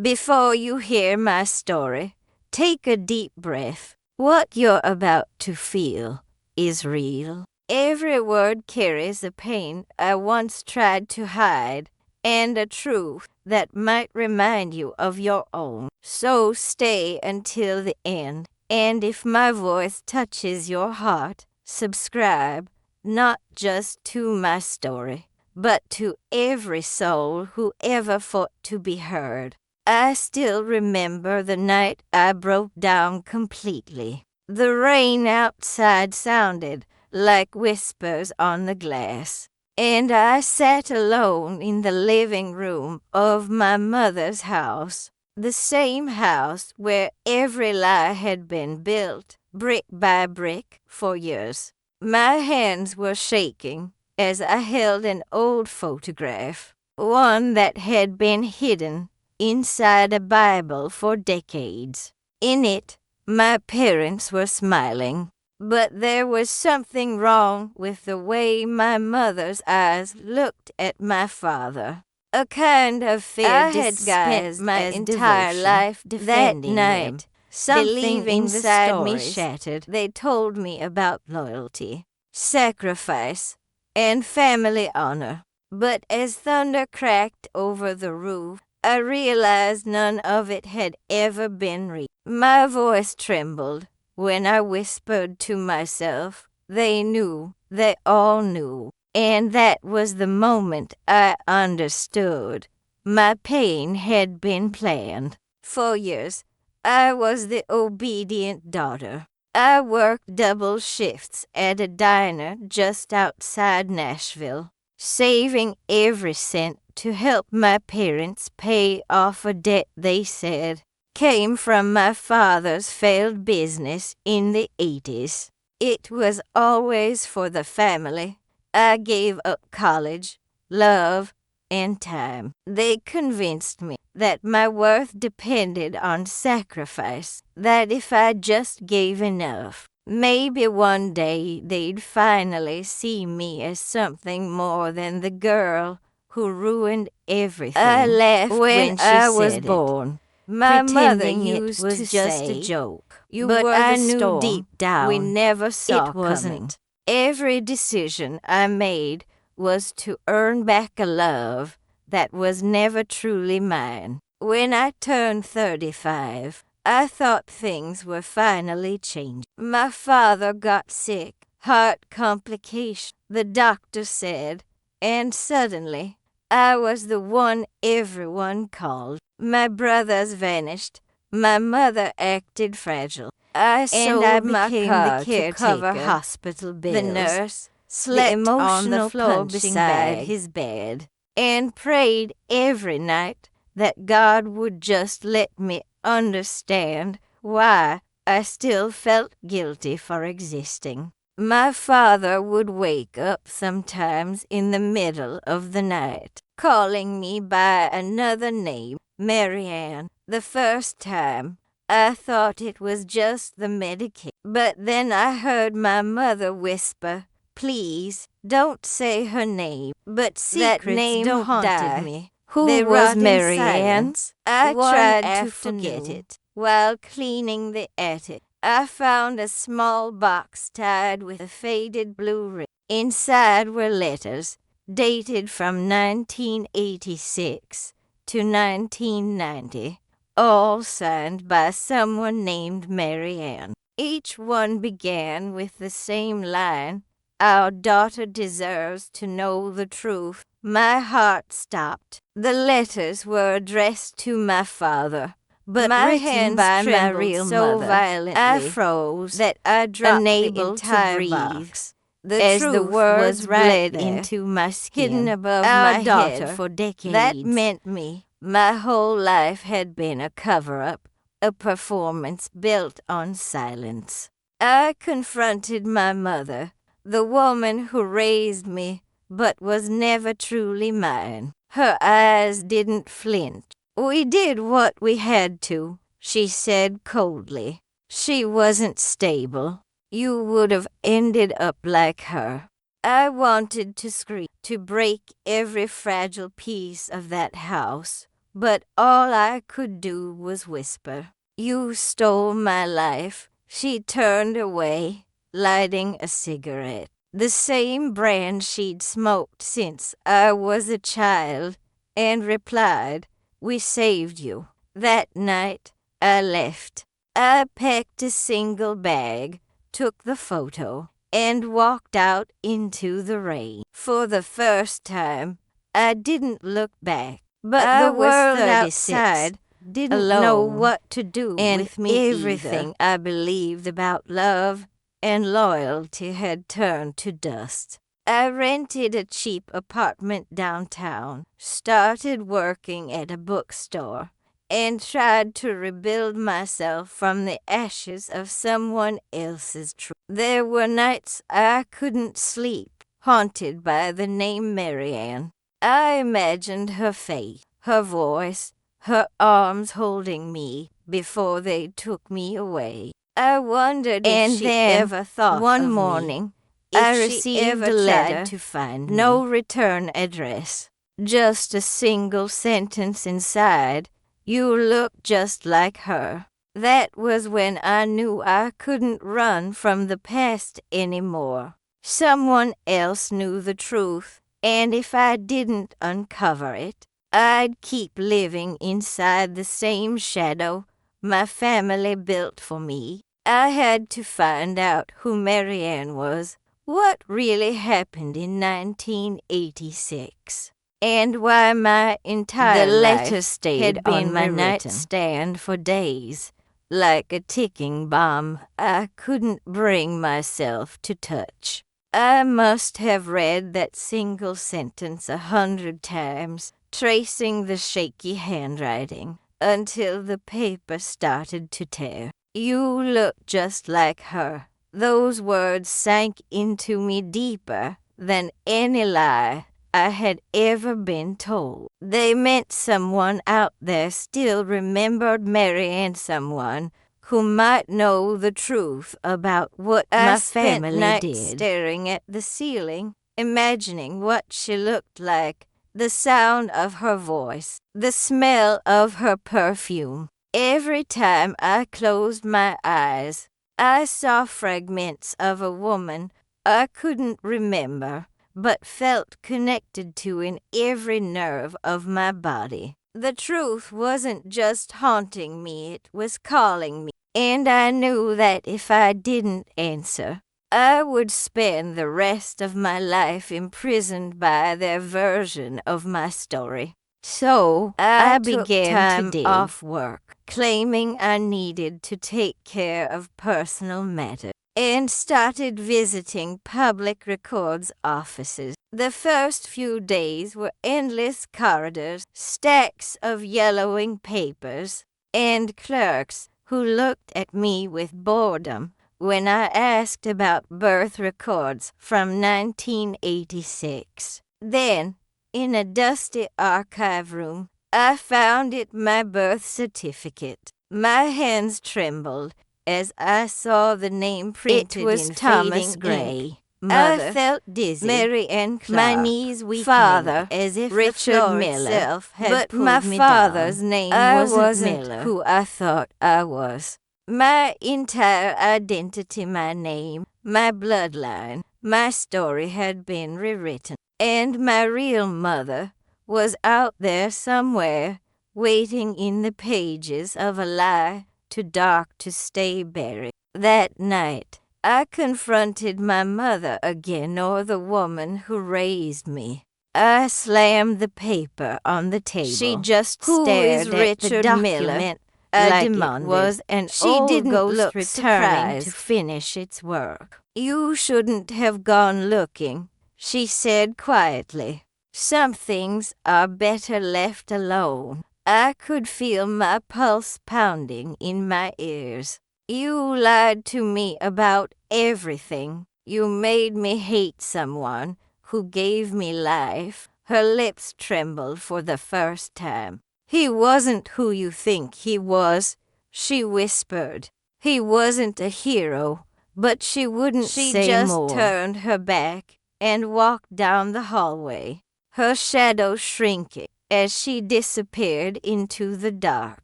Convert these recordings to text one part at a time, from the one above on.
Before you hear my story, take a deep breath. What you're about to feel is real. Every word carries a pain I once tried to hide and a truth that might remind you of your own. So stay until the end. And if my voice touches your heart, subscribe not just to my story, but to every soul who ever fought to be heard. I still remember the night I broke down completely. The rain outside sounded like whispers on the glass, and I sat alone in the living room of my mother's house, the same house where every lie had been built, brick by brick, for years. My hands were shaking as I held an old photograph, one that had been hidden inside a Bible for decades. In it, my parents were smiling, but there was something wrong with the way my mother's eyes looked at my father. A kind of fear I had spent my entire life defending that night. Them. Something inside me shattered. They told me about loyalty, sacrifice, and family honor. But as thunder cracked over the roof, I realized none of it had ever been real. My voice trembled when I whispered to myself, they knew, they all knew. And that was the moment I understood. My pain had been planned. For years, I was the obedient daughter. I worked double shifts at a diner just outside Nashville, saving every cent to help my parents pay off a debt they said came from my father's failed business in the 80s. It was always for the family. I gave up college, love, and time. They convinced me that my worth depended on sacrifice, that if I just gave enough, maybe one day they'd finally see me as something more than the girl who ruined everything. I laughed when I was born. My mother used it was just a joke. But I knew deep down we never saw it wasn't. Every decision I made was to earn back a love that was never truly mine. When I turned 35, I thought things were finally changing. My father got sick, heart complication, the doctor said, and suddenly I was the one everyone called. My brothers vanished. My mother acted fragile. I sold my car to cover hospital bills. The nurse slept on the floor beside his bed and prayed every night that God would just let me understand why I still felt guilty for existing. My father would wake up sometimes in the middle of the night, calling me by another name, Marianne. The first time, I thought it was just the medication. But then I heard my mother whisper, please, don't say her name. But secrets that name don't haunted me. Who they was Marianne? I tried to forget it. While cleaning the attic, I found a small box tied with a faded blue ribbon. Inside were letters dated from 1986 to 1990, all signed by someone named Marianne. Each one began with the same line, our daughter deserves to know the truth. My heart stopped. The letters were addressed to my father, but my hands by my real so mother, violently I froze that I dropped unable the entire to breathe. Box. As the words bled into my skin, hidden above my head for decades. That meant me. My whole life had been a cover-up, a performance built on silence. I confronted my mother, the woman who raised me, but was never truly mine. Her eyes didn't flinch. We did what we had to, she said coldly. She wasn't stable. You would have ended up like her. I wanted to scream, to break every fragile piece of that house, but all I could do was whisper. You stole my life. She turned away, lighting a cigarette. The same brand she'd smoked since I was a child, and replied, We saved you. That night, I left. I packed a single bag, took the photo, and walked out into the rain. For the first time, I didn't look back. But the world outside didn't know what to do with me. Everything I believed about love and loyalty had turned to dust. I rented a cheap apartment downtown, started working at a bookstore, and tried to rebuild myself from the ashes of someone else's truth. There were nights I couldn't sleep, haunted by the name Marianne. I imagined her face, her voice, her arms holding me before they took me away. I wondered if she ever thought one morning I received a letter to find no return address, just a single sentence inside. You look just like her. That was when I knew I couldn't run from the past anymore. Someone else knew the truth, and if I didn't uncover it, I'd keep living inside the same shadow my family built for me. I had to find out who Marianne was, what really happened in 1986, and why my entire life stayed on my nightstand for days, like a ticking bomb I couldn't bring myself to touch. I must have read that single sentence 100 times, tracing the shaky handwriting, until the paper started to tear. You look just like her. Those words sank into me deeper than any lie I had ever been told. They meant someone out there still remembered Marianne, someone who might know the truth about what my family did. Staring at the ceiling, imagining what she looked like, the sound of her voice, the smell of her perfume. Every time I closed my eyes, I saw fragments of a woman I couldn't remember, but felt connected to in every nerve of my body. The truth wasn't just haunting me, it was calling me. And I knew that if I didn't answer, I would spend the rest of my life imprisoned by their version of my story. So I began to dig off work, claiming I needed to take care of personal matters, and started visiting public records offices. The first few days were endless corridors, stacks of yellowing papers, and clerks who looked at me with boredom when I asked about birth records from 1986. Then, in a dusty archive room, I found it my birth certificate. My hands trembled as I saw the name printed. It was in Thomas Gray. Mother, I felt dizzy. Marianne Clark. My knees weakening. Father, as if Richard Miller had but pulled my me father's down. Name wasn't Miller, who I thought I was. My entire identity, my name, my bloodline, my story had been rewritten, and my real mother was out there somewhere, waiting in the pages of a lie too dark to stay buried. That night, I confronted my mother again, or the woman who raised me. I slammed the paper on the table. She just stared at Richard the document I demanded. It was an old ghost returning to finish its work. You shouldn't have gone looking, she said quietly. Some things are better left alone. I could feel my pulse pounding in my ears. You lied to me about everything. You made me hate someone who gave me life. Her lips trembled for the first time. He wasn't who you think he was, she whispered. He wasn't a hero, but she wouldn't say more. She just turned her back and walked down the hallway, her shadow shrinking as she disappeared into the dark.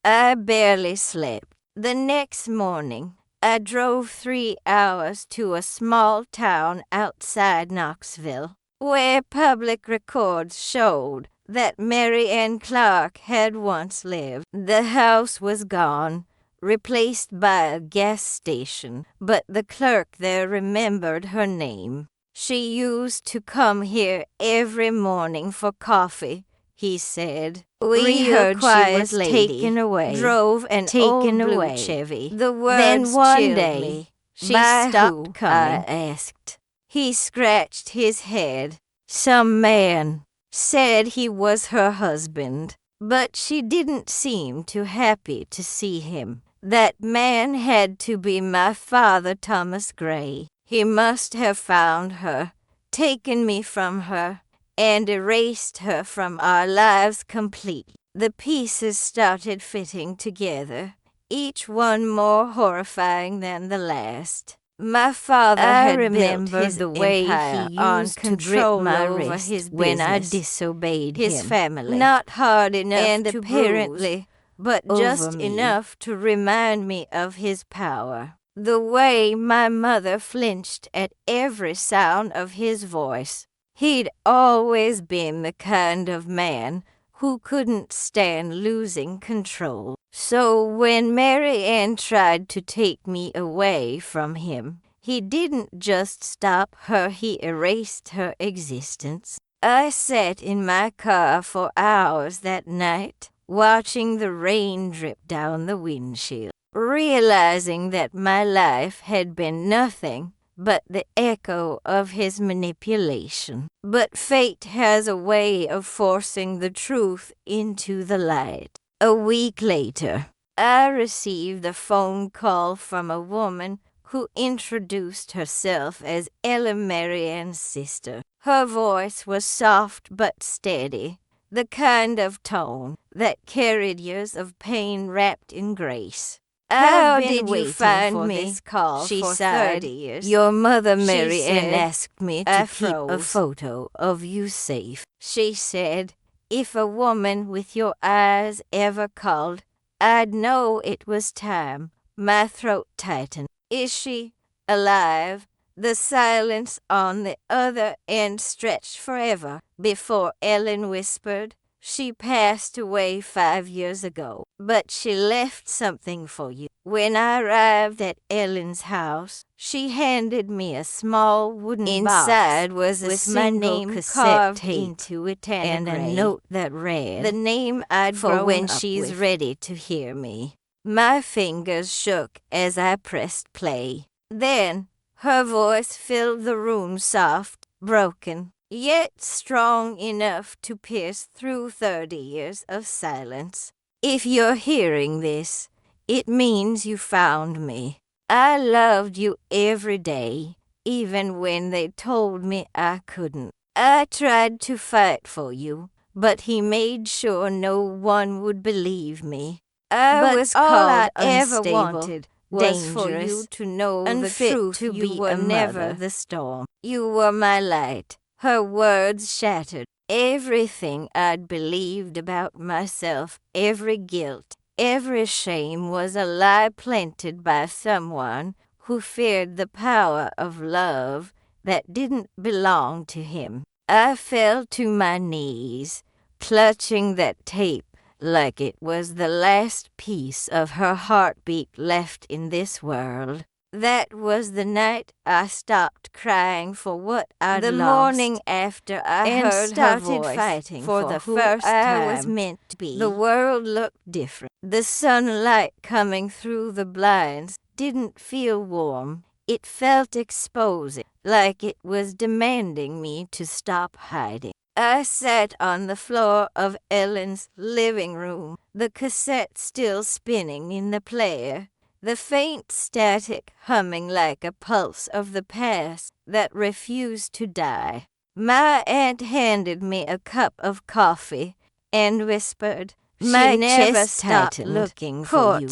I barely slept. The next morning, I drove 3 hours to a small town outside Knoxville, where public records showed that Mary Ann Clark had once lived. The house was gone, replaced by a gas station, but the clerk there remembered her name. She used to come here every morning for coffee, he said. We heard she was taken away, drove an old blue Chevy. The words then one day, me. She stopped coming. I asked. He scratched his head. Some man said he was her husband, but she didn't seem too happy to see him. That man had to be my father, Thomas Gray. He must have found her, taken me from her, and erased her from our lives completely. The pieces started fitting together, each one more horrifying than the last. My father had remembered the way he used to grip my wrist when I disobeyed his family. Not hard enough and to apparently, but just enough to remind me of his power. The way my mother flinched at every sound of his voice. He'd always been the kind of man who couldn't stand losing control. So when Mary Ann tried to take me away from him, he didn't just stop her, he erased her existence. I sat in my car for hours that night, watching the rain drip down the windshield, realizing that my life had been nothing but the echo of his manipulation. But fate has a way of forcing the truth into the light. A week later, I received a phone call from a woman who introduced herself as Ellen Mary Ann's sister. Her voice was soft but steady, the kind of tone that carried years of pain wrapped in grace. How did you find me? This call she sighed. 30 years. Your mother, Mary Ann, asked me to keep a photo of you safe. She said, if a woman with your eyes ever called, I'd know it was time. My throat tightened. Is she alive? The silence on the other end stretched forever before Ellen whispered, she passed away 5 years ago, but she left something for you. When I arrived at Ellen's house, she handed me a small wooden box. Inside was with my name carved into it and a note that read, the name I'd for when she's with. Ready to hear me. My fingers shook as I pressed play. Then her voice filled the room, soft, broken, yet strong enough to pierce through 30 years of silence. If you're hearing this, it means you found me. I loved you every day, even when they told me I couldn't. I tried to fight for you, but he made sure no one would believe me. I was all I ever wanted was for you to know the truth. You were never the storm. You were my light. Her words shattered everything I'd believed about myself. Every guilt, every shame was a lie planted by someone who feared the power of love that didn't belong to him. I fell to my knees, clutching that tape like it was the last piece of her heartbeat left in this world. That was the night I stopped crying for what I'd lost. The morning after I heard her voice fighting for the first time I was meant to be. The world looked different. The sunlight coming through the blinds didn't feel warm. It felt exposing, like it was demanding me to stop hiding. I sat on the floor of Ellen's living room, the cassette still spinning in the player. The faint static humming like a pulse of the past that refused to die. My aunt handed me a cup of coffee and whispered, my chest tightened. Looking for you.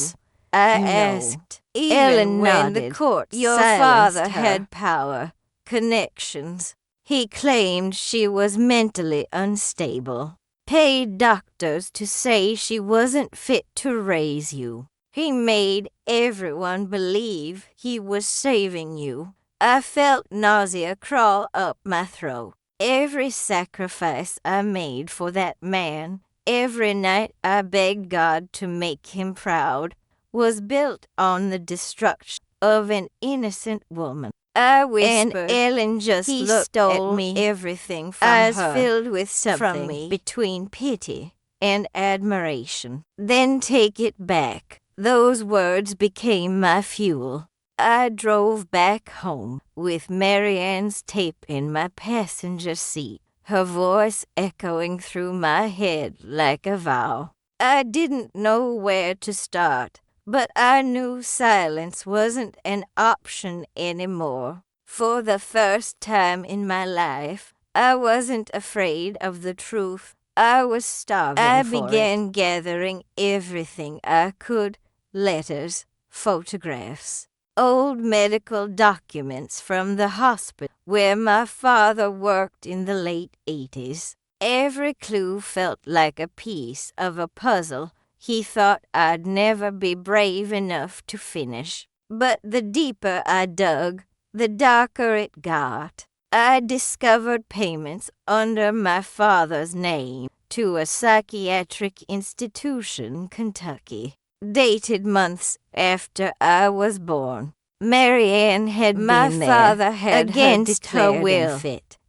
I asked. Ellen when nodded. The court your father had power, connections. He claimed she was mentally unstable. paid doctors to say she wasn't fit to raise you. He made everyone believe he was saving you. I felt nausea crawl up my throat. Every sacrifice I made for that man, every night I begged God to make him proud, was built on the destruction of an innocent woman. I whispered, and Ellen just looked at me, everything from eyes her, filled with something from me between pity and admiration. Then take it back. Those words became my fuel. I drove back home with Marianne's tape in my passenger seat, her voice echoing through my head like a vow. I didn't know where to start, but I knew silence wasn't an option anymore. For the first time in my life, I wasn't afraid of the truth. I was starving for it. I began gathering everything I could: letters, photographs, old medical documents from the hospital where my father worked in the late 80s. Every clue felt like a piece of a puzzle he thought I'd never be brave enough to finish. But the deeper I dug, the darker it got. I discovered payments under my father's name to a psychiatric institution in Kentucky, dated months after I was born. Marianne had been there. My father had against her will,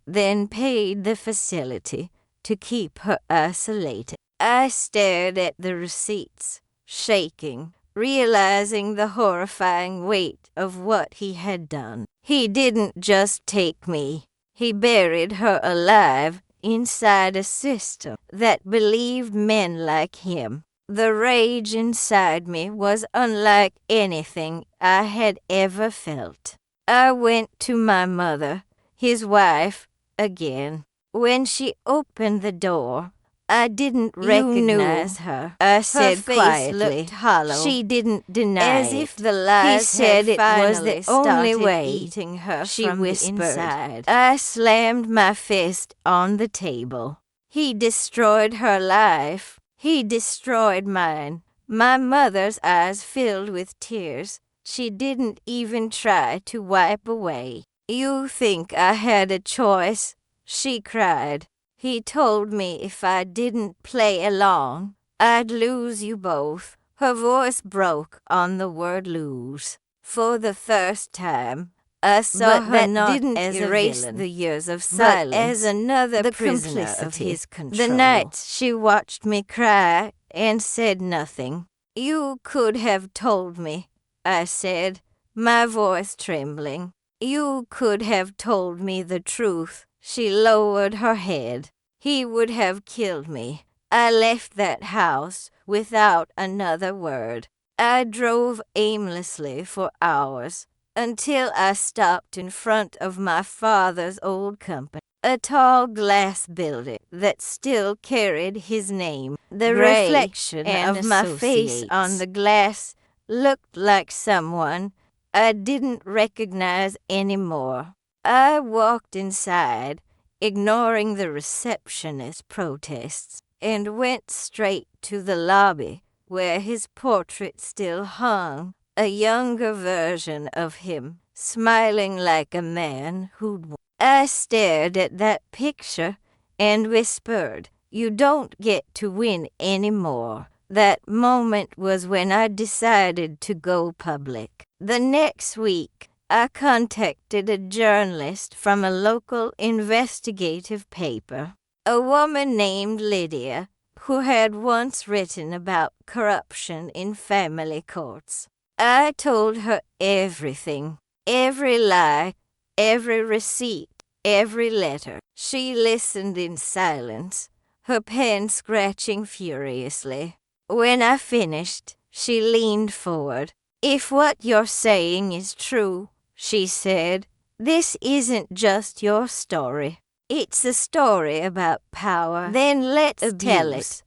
then paid the facility to keep her isolated. I stared at the receipts, shaking, realizing the horrifying weight of what he had done. He didn't just take me. He buried her alive inside a system that believed men like him. The rage inside me was unlike anything I had ever felt. I went to my mother, his wife, again. When she opened the door, I didn't recognize her. I said her face quietly, looked hollow. She didn't deny as if the lies he said it was the only way eating her. She whispered. Inside. I slammed my fist on the table. He destroyed her life. He destroyed mine. My mother's eyes filled with tears. She didn't even try to wipe away. You think I had a choice? She cried. He told me if I didn't play along, I'd lose you both. Her voice broke on the word lose. For the first time, I saw but her not didn't as erase the years of silence, but as another prisoner of his control. The nights she watched me cry and said nothing. You could have told me, I said, my voice trembling. You could have told me the truth. She lowered her head. He would have killed me. I left that house without another word. I drove aimlessly for hours until I stopped in front of my father's old company, a tall glass building that still carried his name. The reflection of my face on the glass looked like someone I didn't recognize anymore. I walked inside, ignoring the receptionist's protests, and went straight to the lobby where his portrait still hung, a younger version of him, smiling like a man who'd won. I stared at that picture and whispered, "You don't get to win anymore." That moment was when I decided to go public. The next week, I contacted a journalist from a local investigative paper, a woman named Lydia, who had once written about corruption in family courts. I told her everything, every lie, every receipt, every letter. She listened in silence, her pen scratching furiously. When I finished, she leaned forward. "If what you're saying is true," she said, "this isn't just your story. It's a story about power. Then let's tell it."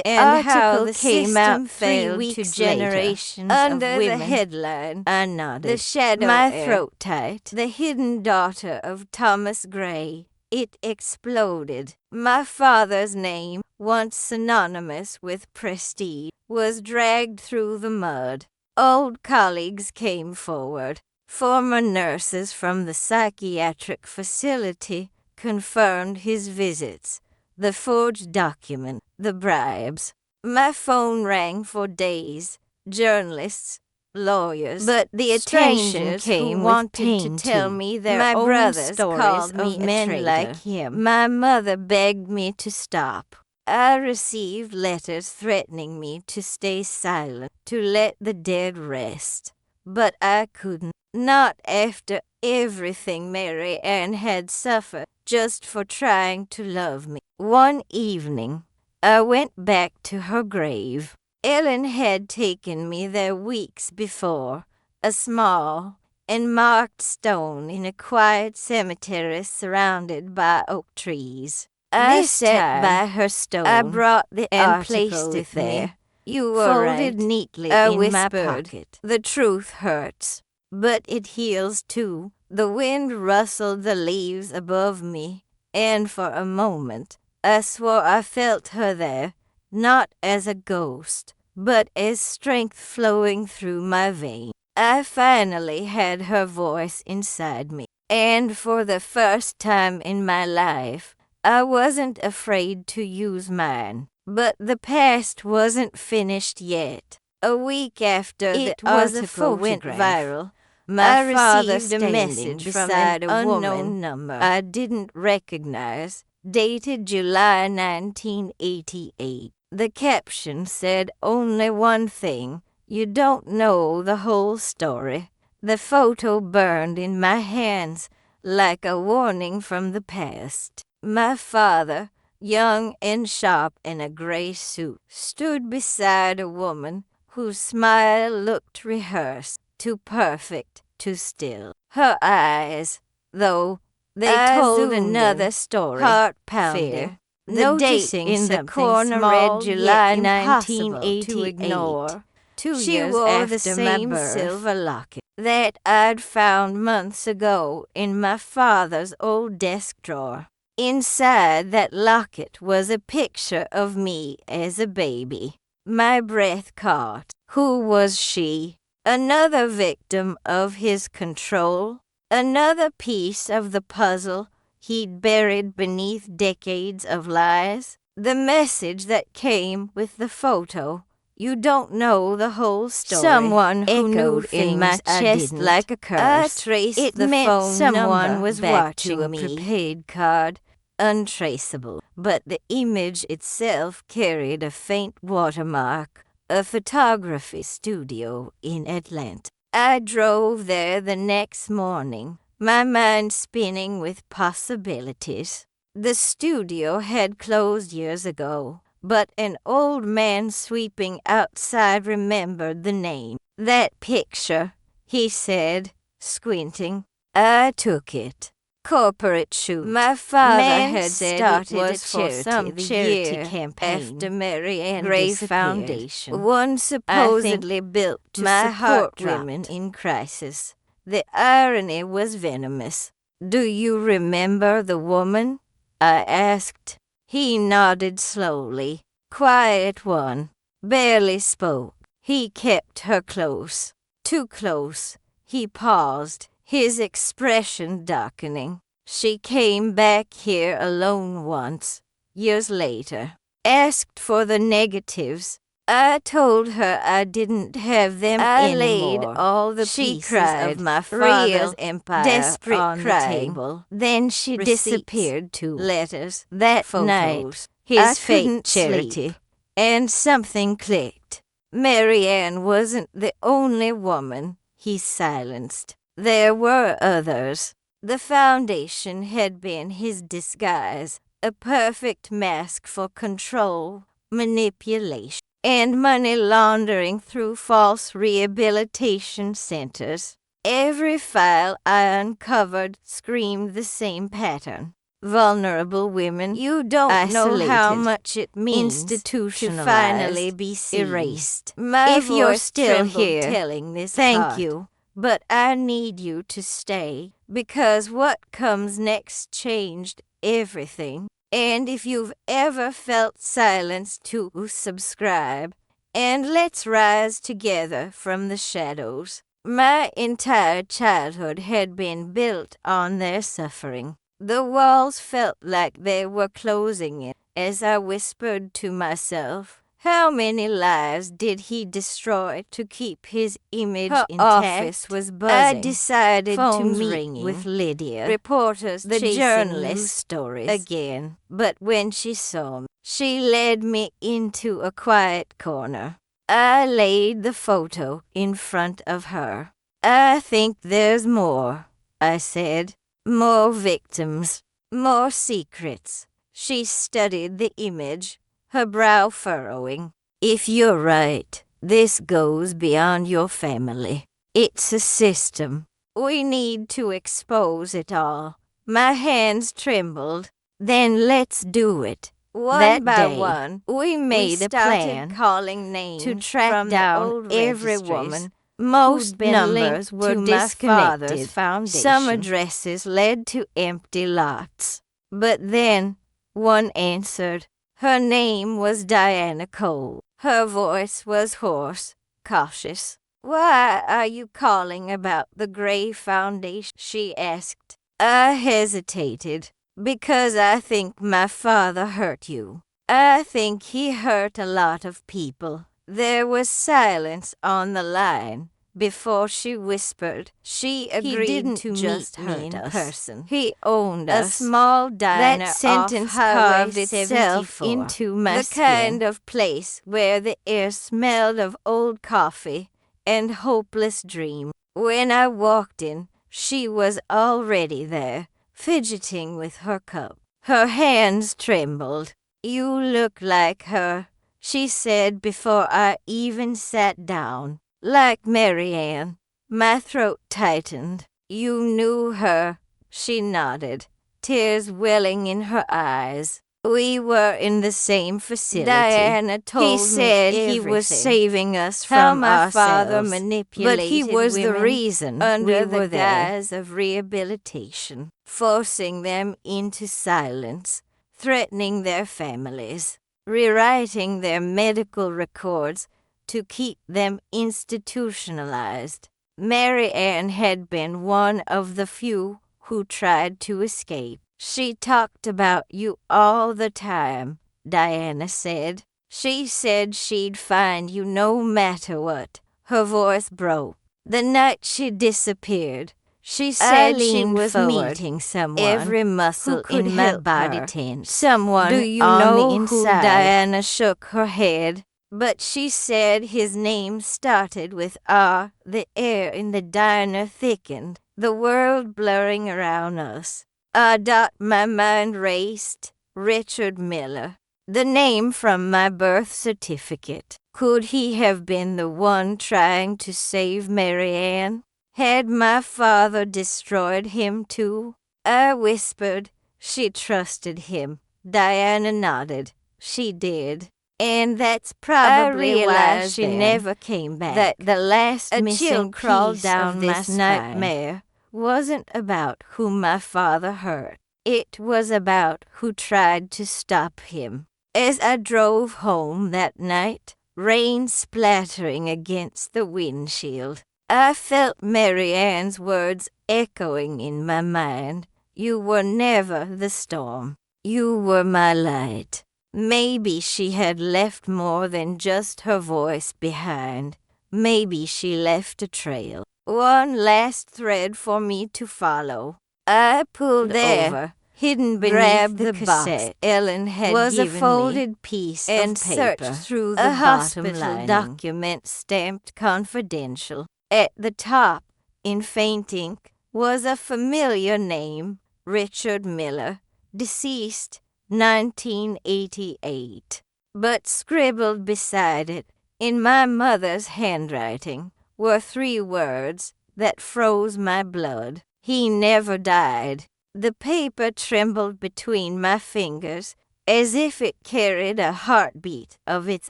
And how the came out 3 weeks to generations under the headline. I nodded. The shadow my throat tight. The hidden daughter of Thomas Gray. It exploded. My father's name once synonymous with prestige, was dragged through the mud. Old colleagues came forward. Former nurses from the psychiatric facility confirmed his visits, the forged document, the bribes. My phone rang for days. Journalists, lawyers, but the attention came who wanted to tell me their my own brothers called me of men like him. My mother begged me to stop. I received letters threatening me to stay silent, to let the dead rest. But I couldn't. Not after everything Mary Ann had suffered just for trying to love me. One evening, I went back to her grave. Ellen had taken me there weeks before, a small and marked stone in a quiet cemetery surrounded by oak trees. I sat by her stone. I brought the and placed it there. You were folded neatly in my pocket. The truth hurts, but it heals too. The wind rustled the leaves above me, and for a moment I swore I felt her there, not as a ghost, but as strength flowing through my veins. I finally had her voice inside me, and for the first time in my life, I wasn't afraid to use mine. But the past wasn't finished yet. A week after the article went viral, my father received a message from an unknown number I didn't recognize, dated July 1988. The caption said only one thing: "You don't know the whole story." The photo burned in my hands like a warning from the past. My father, young and sharp in a gray suit, stood beside a woman whose smile looked rehearsed, too perfect, too still. Her eyes, though, they told another story, heart-pounding. The date in the corner read July 1988. To ignore. 2 she years wore after the same my birth, silver locket that I'd found months ago in my father's old desk drawer. Inside that locket was a picture of me as a baby. My breath caught. Who was she? Another victim of his control? Another piece of the puzzle he'd buried beneath decades of lies? The message that came with the photo: "You don't know the whole story." Someone who knew in my chest like a curse. I traced it the meant phone someone was watching to a prepaid card, untraceable. But the image itself carried a faint watermark, a photography studio in Atlanta. I drove there the next morning, my mind spinning with possibilities. The studio had closed years ago, but an old man sweeping outside remembered the name. "That picture," he said, squinting. I took it. Corporate shoot. My father had said started it was for some charity campaign after Mary Ann Gray Foundation, one supposedly built to support women in crisis. The irony was venomous. "Do you remember the woman?" I asked. He nodded slowly. Quiet one. Barely spoke. He kept her close. Too close. He paused, his expression darkening. "She came back here alone once, years later. Asked for the negatives. I told her I didn't have them anymore. Laid all the pieces of my father's empire desperate on the table. Then she disappeared too. Letters, that photos. Night, his fake charity, and something clicked. Mary Ann wasn't the only woman he silenced. There were others. The foundation had been his disguise, a perfect mask for control, manipulation, and money laundering through false rehabilitation centers. Every file I uncovered screamed the same pattern. Vulnerable women, you don't know how much it means to finally be seen. Erased. If you're still here, telling this thank you. But I need you to stay, because what comes next changed everything. And if you've ever felt silence, to subscribe. And let's rise together from the shadows. My entire childhood had been built on their suffering. The walls felt like they were closing in as I whispered to myself, how many lives did he destroy to keep his image intact? Office was buzzing. I decided Phones to meet ringing with Lydia, reporters the journalist stories again. But when she saw me, she led me into a quiet corner. I laid the photo in front of her. I think there's more, I said. More victims, more secrets. She studied the image, her brow furrowing. If you're right, this goes beyond your family. It's a system. We need to expose it all. My hands trembled. Then let's do it. One by one, we made a plan calling names to track down every woman. Most numbers were disconnected. Some addresses led to empty lots. But then one answered. Her name was Diana Cole. Her voice was hoarse, cautious. Why are you calling about the Gray Foundation? She asked. I hesitated. Because I think my father hurt you. I think he hurt a lot of people. There was silence on the line. Before she whispered, she agreed he didn't to just meet me in person. He owned us. A small diner. That sentence carved itself into my skin. The kind of place where the air smelled of old coffee and hopeless dreams. When I walked in, she was already there, fidgeting with her cup. Her hands trembled. You look like her, she said before I even sat down. Like Marianne. My throat tightened. You knew her. She nodded, tears welling in her eyes. We were in the same facility. Diana told me he said he was saving us from my father manipulated, but he was the reason under the guise of rehabilitation, forcing them into silence, threatening their families, rewriting their medical records to keep them institutionalized. Marianne had been one of the few who tried to escape. She talked about you all the time, Diana said. She said she'd find you no matter what. Her voice broke. The night she disappeared, she said she was meeting someone. Every muscle in my body tensed. Someone do you know who? Diana shook her head. But she said his name started with R. The air in the diner thickened, the world blurring around us. My mind raced. Richard Miller. The name from my birth certificate. Could he have been the one trying to save Marianne? Had my father destroyed him too? I whispered. She trusted him. Diana nodded. She did. And that's probably why she never came back. That the last missing crawled down this nightmare wasn't about who my father hurt. It was about who tried to stop him. As I drove home that night, rain splattering against the windshield, I felt Marianne's words echoing in my mind. You were never the storm. You were my light. Maybe she had left more than just her voice behind. Maybe she left a trail. One last thread for me to follow. I pulled over, hidden beneath the cassette Ellen had was given a folded me, piece and of paper, searched through the hospital document stamped confidential. At the top, in faint ink, was a familiar name, Richard Miller, deceased 1988. But scribbled beside it, in my mother's handwriting, were 3 words that froze my blood. He never died. The paper trembled between my fingers as if it carried a heartbeat of its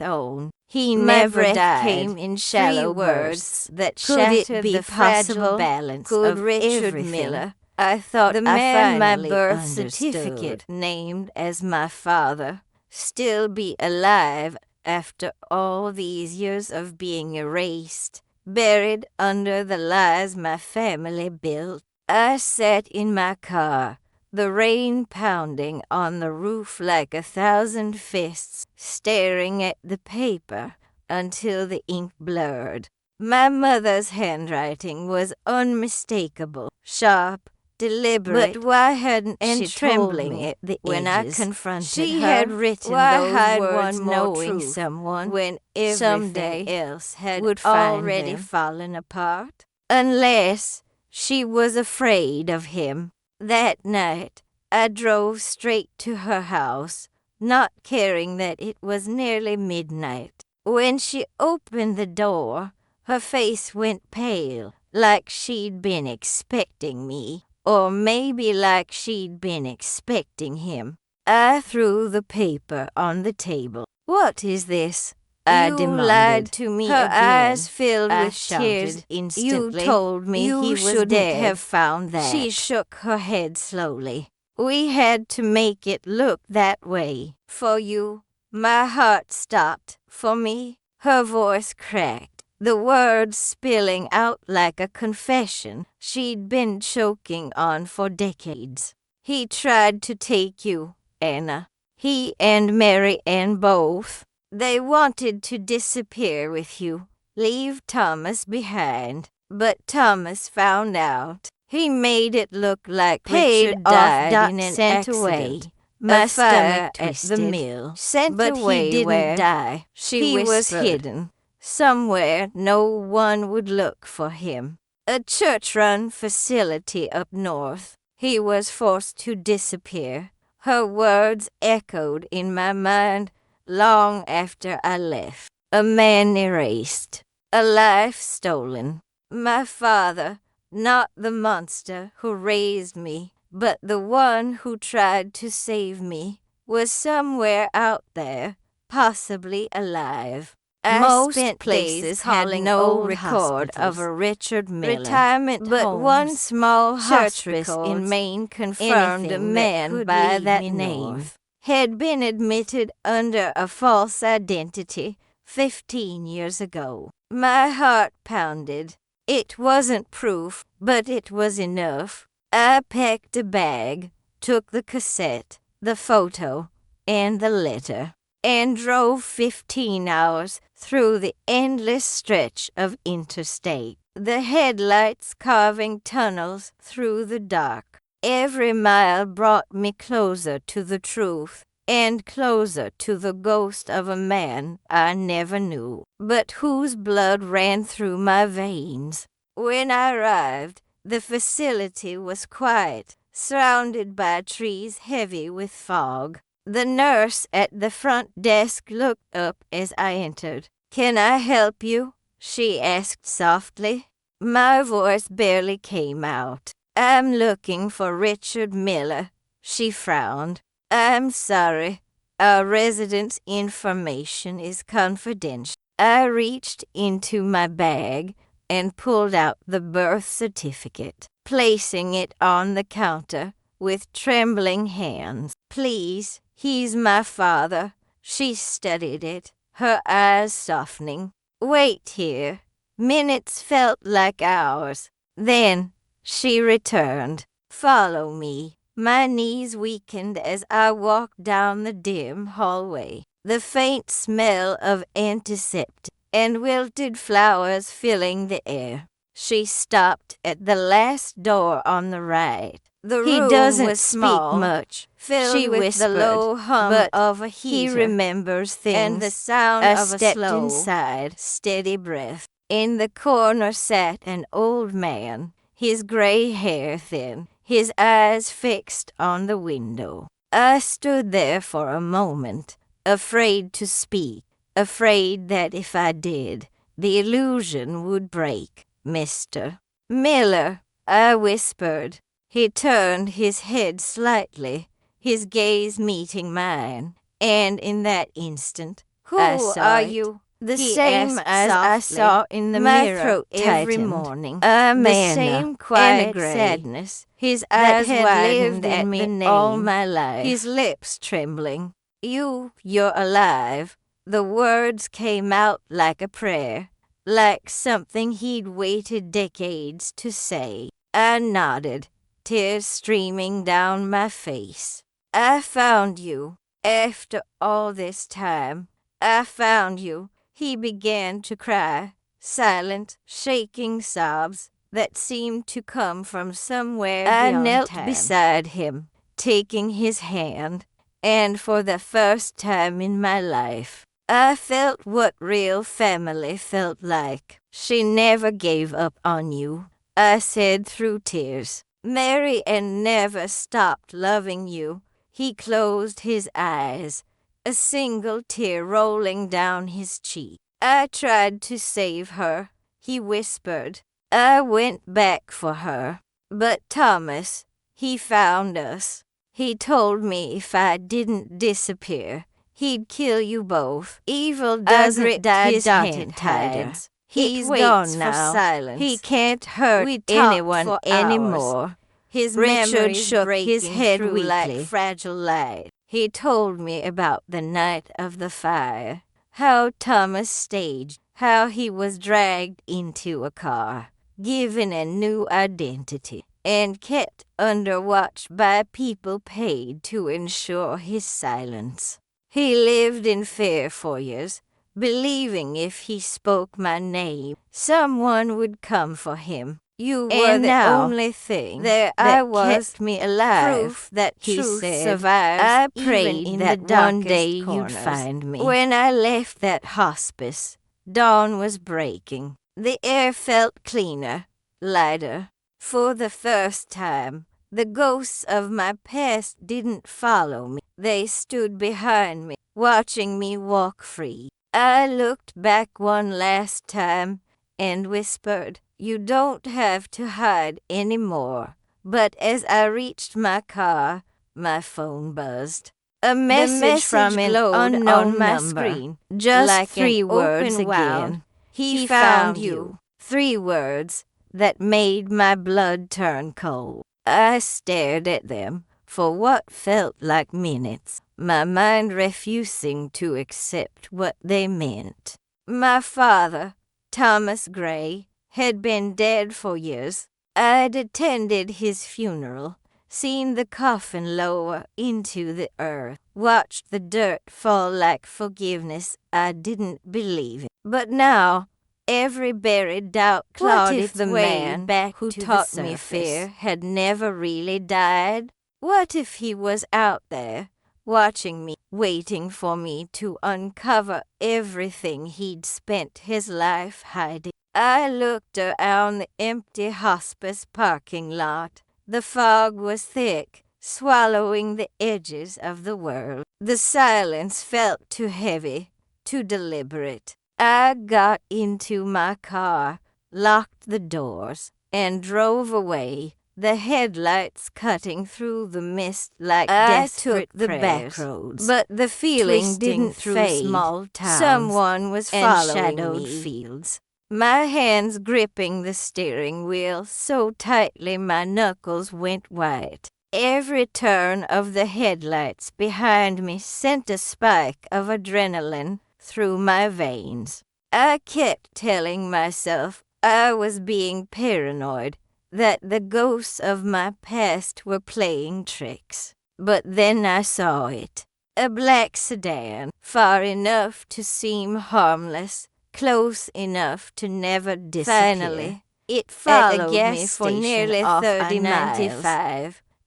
own. He never died. Came in shallow words that shattered the fragile balance of Richard Miller I thought the I man my finally birth understood. certificate named as my father still be alive after all these years of being erased, buried under the lies my family built. I sat in my car, the rain pounding on the roof like 1,000 fists, staring at the paper until the ink blurred. My mother's handwriting was unmistakable, sharp, deliberate. But why hadn't and she trembling told me at the when edges? I confronted She her? had written Why those hide words one more knowing truth someone when someday everything else had would find already them? fallen apart? Unless she was afraid of him. That night, I drove straight to her house, not caring that it was nearly midnight. When she opened the door, her face went pale, like she'd been expecting me, or maybe like she'd been expecting him. I threw the paper on the table. "What is this?" I You demanded. lied to me Her again. eyes filled I with tears shouted. instantly. You told me You he was shouldn't dead. have found that. She shook her head slowly. We had to make it look that way. For you. My heart stopped. For me. Her voice cracked, the words spilling out like a confession she'd been choking on for decades. He tried to take you, Anna. He and Mary Ann both. They wanted to disappear with you, leave Thomas behind. But Thomas found out. He made it look like Paid Richard off died Dot in an sent accident. away. My A fire stomach at twisted. the mill. Sent But away he didn't where? die. He was hidden. Somewhere no one would look for him. A church-run facility up north. He was forced to disappear. Her words echoed in my mind long after I left. A man erased. A life stolen. My father, not the monster who raised me, but the one who tried to save me, was somewhere out there, possibly alive. Most Spent places days had calling no old record hospitals, of a Richard Miller. retirement But homes, one small church hospice records, in Maine confirmed a anything man that could by lead that me name north. Had been admitted under a false identity 15 years ago. My heart pounded. It wasn't proof, but it was enough. I packed a bag, took the cassette, the photo, and the letter, and drove 15 hours through the endless stretch of interstate, the headlights carving tunnels through the dark. Every mile brought me closer to the truth, and closer to the ghost of a man I never knew, but whose blood ran through my veins. When I arrived, the facility was quiet, surrounded by trees heavy with fog. The nurse at the front desk looked up as I entered. "Can I help you?" she asked softly. My voice barely came out. "I'm looking for Richard Miller," she frowned. "I'm sorry. Our resident's information is confidential." I reached into my bag and pulled out the birth certificate, placing it on the counter with trembling hands. "Please, he's my father." She studied it, her eyes softening. "Wait here." Minutes felt like hours. Then she returned. "Follow me." My knees weakened as I walked down the dim hallway, the faint smell of antiseptic and wilted flowers filling the air. She stopped at the last door on the right. The He room doesn't was speak small, much, filled she with whispered, the low hum but of a he heater remembers things. and the sound I of a stepped slow, inside. steady breath. In the corner sat an old man, his gray hair thin, his eyes fixed on the window. I stood there for a moment, afraid to speak, afraid that if I did, the illusion would break. "Mr. Miller," I whispered. He turned his head slightly, his gaze meeting mine, and in that instant, "Who I saw are it. you?" The he same asked as I softly. saw in the My mirror throat every tightened. morning. A The manner same quiet and a grey. sadness. His that eyes had widened lived in at me the name. all my life. His lips trembling. You're alive. The words came out like a prayer, like something he'd waited decades to say. I nodded, tears streaming down my face. I found you. After all this time, I found you. He began to cry, silent, shaking sobs that seemed to come from somewhere beyond. I knelt beside him, taking his hand, and for the first time in my life, I felt what real family felt like. She never gave up on you, I said through tears. Mary Ann never stopped loving you. He closed his eyes, a single tear rolling down his cheek. I tried to save her, he whispered. I went back for her. But Thomas, he found us. He told me if I didn't disappear, he'd kill you both. Evil doesn't die his dotted tighter. tides. He's waits gone for now. silence. He can't hurt We talked anyone for anymore. His Richard memories shook his breaking head through weakly. like fragile light. He told me about the night of the fire, how Thomas staged, how he was dragged into a car, given a new identity, and kept under watch by people paid to ensure his silence. He lived in fear for years, believing if he spoke my name, someone would come for him. You were And the now, only thing there that I was, kept me alive. proof that He truth said, survives I even prayed in that the one darkest day you'd corners. find me. When I left that hospice, dawn was breaking. The air felt cleaner, lighter. For the first time, the ghosts of my past didn't follow me. They stood behind me, watching me walk free. I looked back one last time and whispered, you don't have to hide anymore. But as I reached my car, my phone buzzed. A message from an unknown on my screen. Just like 3 an words open wound. again. He found you. 3 words that made my blood turn cold. I stared at them for what felt like minutes, my mind refusing to accept what they meant. My father, Thomas Gray, had been dead for years. I'd attended his funeral, seen the coffin lower into the earth, watched the dirt fall like forgiveness. I didn't believe it. But now, every buried doubt clawed its the way man back who to the taught me surface fear had never really died? What if he was out there, watching me, waiting for me to uncover everything he'd spent his life hiding? I looked around the empty hospice parking lot. The fog was thick, swallowing the edges of the world. The silence felt too heavy, too deliberate. I got into my car, locked the doors, and drove away, the headlights cutting through the mist like desperate took the prayers. back roads, But the feeling twisting didn't through fade. small towns Someone was and following shadowed me. fields. My hands gripping the steering wheel so tightly my knuckles went white. Every turn of the headlights behind me sent a spike of adrenaline through my veins. I kept telling myself I was being paranoid, that the ghosts of my past were playing tricks. But then I saw it. A black sedan, far enough to seem harmless, close enough to never disappear. Finally, it followed me for nearly 30 miles.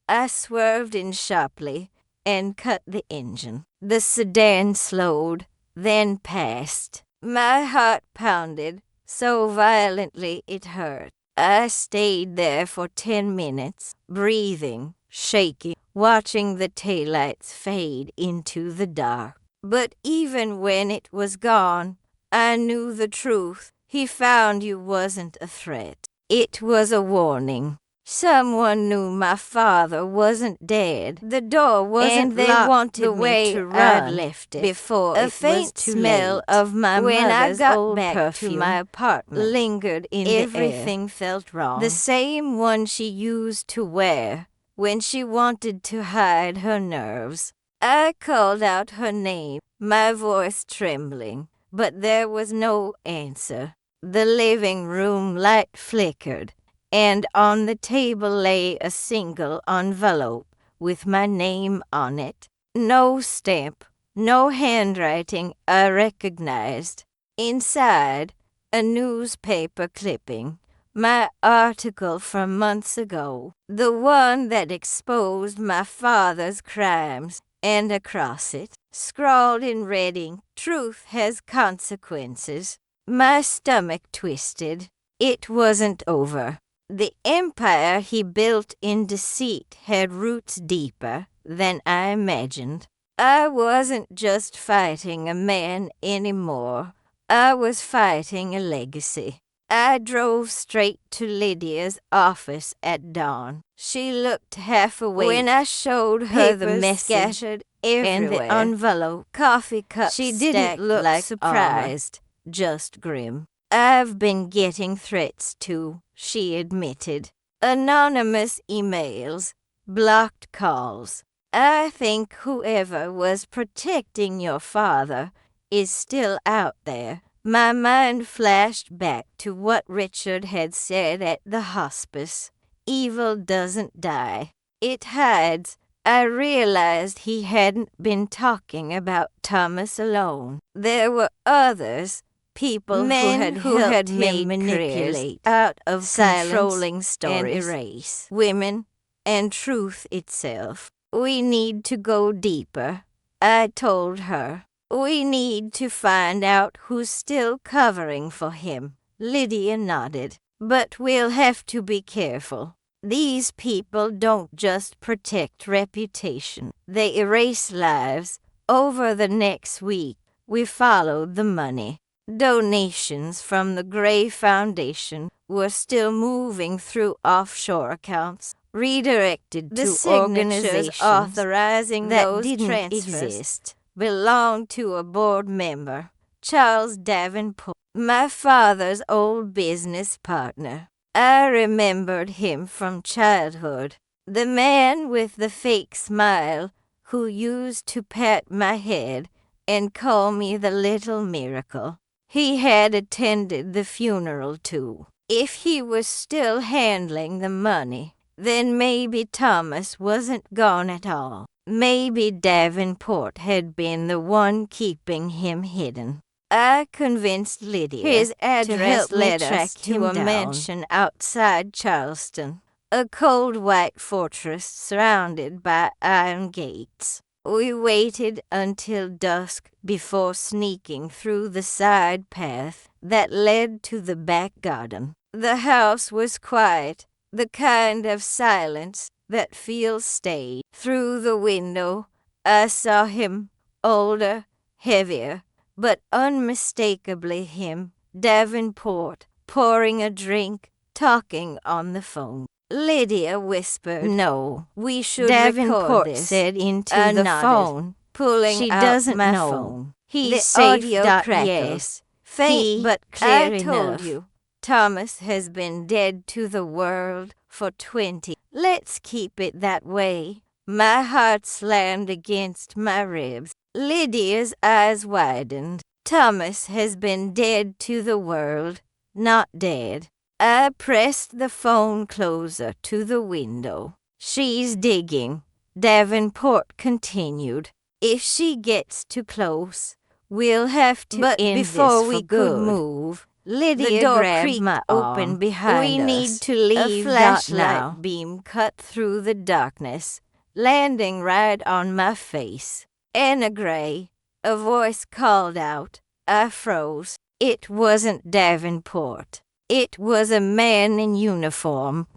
I swerved in sharply and cut the engine. The sedan slowed, then passed. My heart pounded so violently it hurt. I stayed there for 10 minutes, breathing, shaking, watching the taillights fade into the dark. But even when it was gone, I knew the truth. He found you wasn't a threat. It was a warning. Someone knew my father wasn't dead. The door wasn't And they locked wanted the me way to I'd run left it. before A it was faint too smell late. of my When I mother's got old back perfume to my apartment, lingered in everything the air. felt wrong. The same one she used to wear when she wanted to hide her nerves. I called out her name, my voice trembling, but there was no answer. The living room light flickered, and on the table lay a single envelope with my name on it. No stamp, no handwriting I recognized. Inside, a newspaper clipping. My article from months ago, the one that exposed my father's crimes, and across it, scrawled in red ink, "Truth has consequences." My stomach twisted. It wasn't over. The empire he built in deceit had roots deeper than I imagined. I wasn't just fighting a man anymore. I was fighting a legacy. I drove straight to Lydia's office at dawn. She looked half awake when I showed her the Papers message scattered and the everywhere. envelope. Coffee cups She stacked didn't look like surprised, just grim. "I've been getting threats too," she admitted. "Anonymous emails, blocked calls. I think whoever was protecting your father is still out there." My mind flashed back to what Richard had said at the hospice. Evil doesn't die. It hides. I realized he hadn't been talking about Thomas alone. There were others, people Men who had made manipulate out of silence controlling stories, and erase women, and truth itself. We need to go deeper, I told her. We need to find out who's still covering for him. Lydia nodded. But we'll have to be careful. These people don't just protect reputation. They erase lives. Over the next week, we followed the money. Donations from the Gray Foundation were still moving through offshore accounts, redirected The to signatures organizations authorizing that those didn't transfers exist. belonged to a board member, Charles Davenport, my father's old business partner. I remembered him from childhood. The man with the fake smile who used to pat my head and call me the little miracle. He had attended the funeral too. If he was still handling the money, then maybe Thomas wasn't gone at all. Maybe Davenport had been the one keeping him hidden. I convinced Lydia His to address help led me us track to him a down. mansion Outside Charleston, a cold white fortress surrounded by iron gates. We waited until dusk before sneaking through the side path that led to the back garden. The house was quiet, the kind of silence that feels stayed. Through the window, I saw him, older, heavier, but unmistakably him, Davenport, pouring a drink, talking on the phone. Lydia whispered, "No, we should Davenport record this," said into I the nodded, phone, pulling "She out doesn't my know. phone. He's The safe. audio crackled. Yes, Faint he, but clear I told enough. you, Thomas has been dead to the world for 20. Let's keep it that way. My heart slammed against my ribs. Lydia's eyes widened. Thomas has been dead to the world, not dead. I pressed the phone closer to the window. She's digging, Davenport continued. If she gets too close, we'll have to But end before this we for could good. move, Lydia the door grabbed creaked my open arm. behind We us. need to leave. A A flashlight flashlight beam cut through the darkness, landing right on my face. "Anna Gray," a voice called out. I froze. It wasn't Davenport. It was a man in uniform.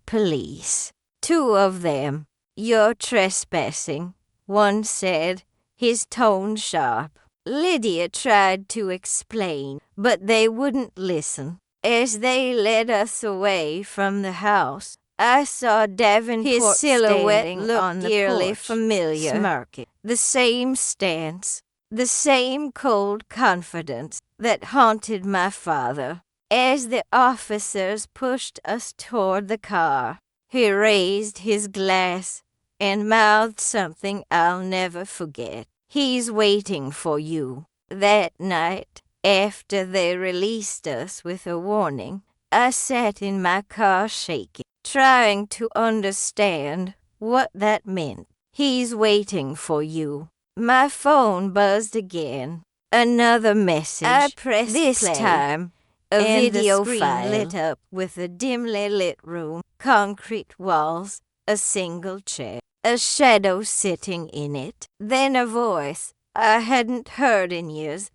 Police. Two of them. "You're trespassing," one said, his tone sharp. Lydia tried to explain, but they wouldn't listen. As they led us away from the house, I saw Davenport. His silhouette looked on the eerily porch, familiar. smirking. The same stance, the same cold confidence that haunted my father. As the officers pushed us toward the car, he raised his glass and mouthed something I'll never forget. He's waiting for you. That night, after they released us with a warning, I sat in my car shaking, trying to understand what that meant. He's waiting for you. My phone buzzed again. Another message. I pressed this play, time. A and video the screen file lit up with a dimly lit room, concrete walls, a single chair, a shadow sitting in it. Then a voice I hadn't heard in years.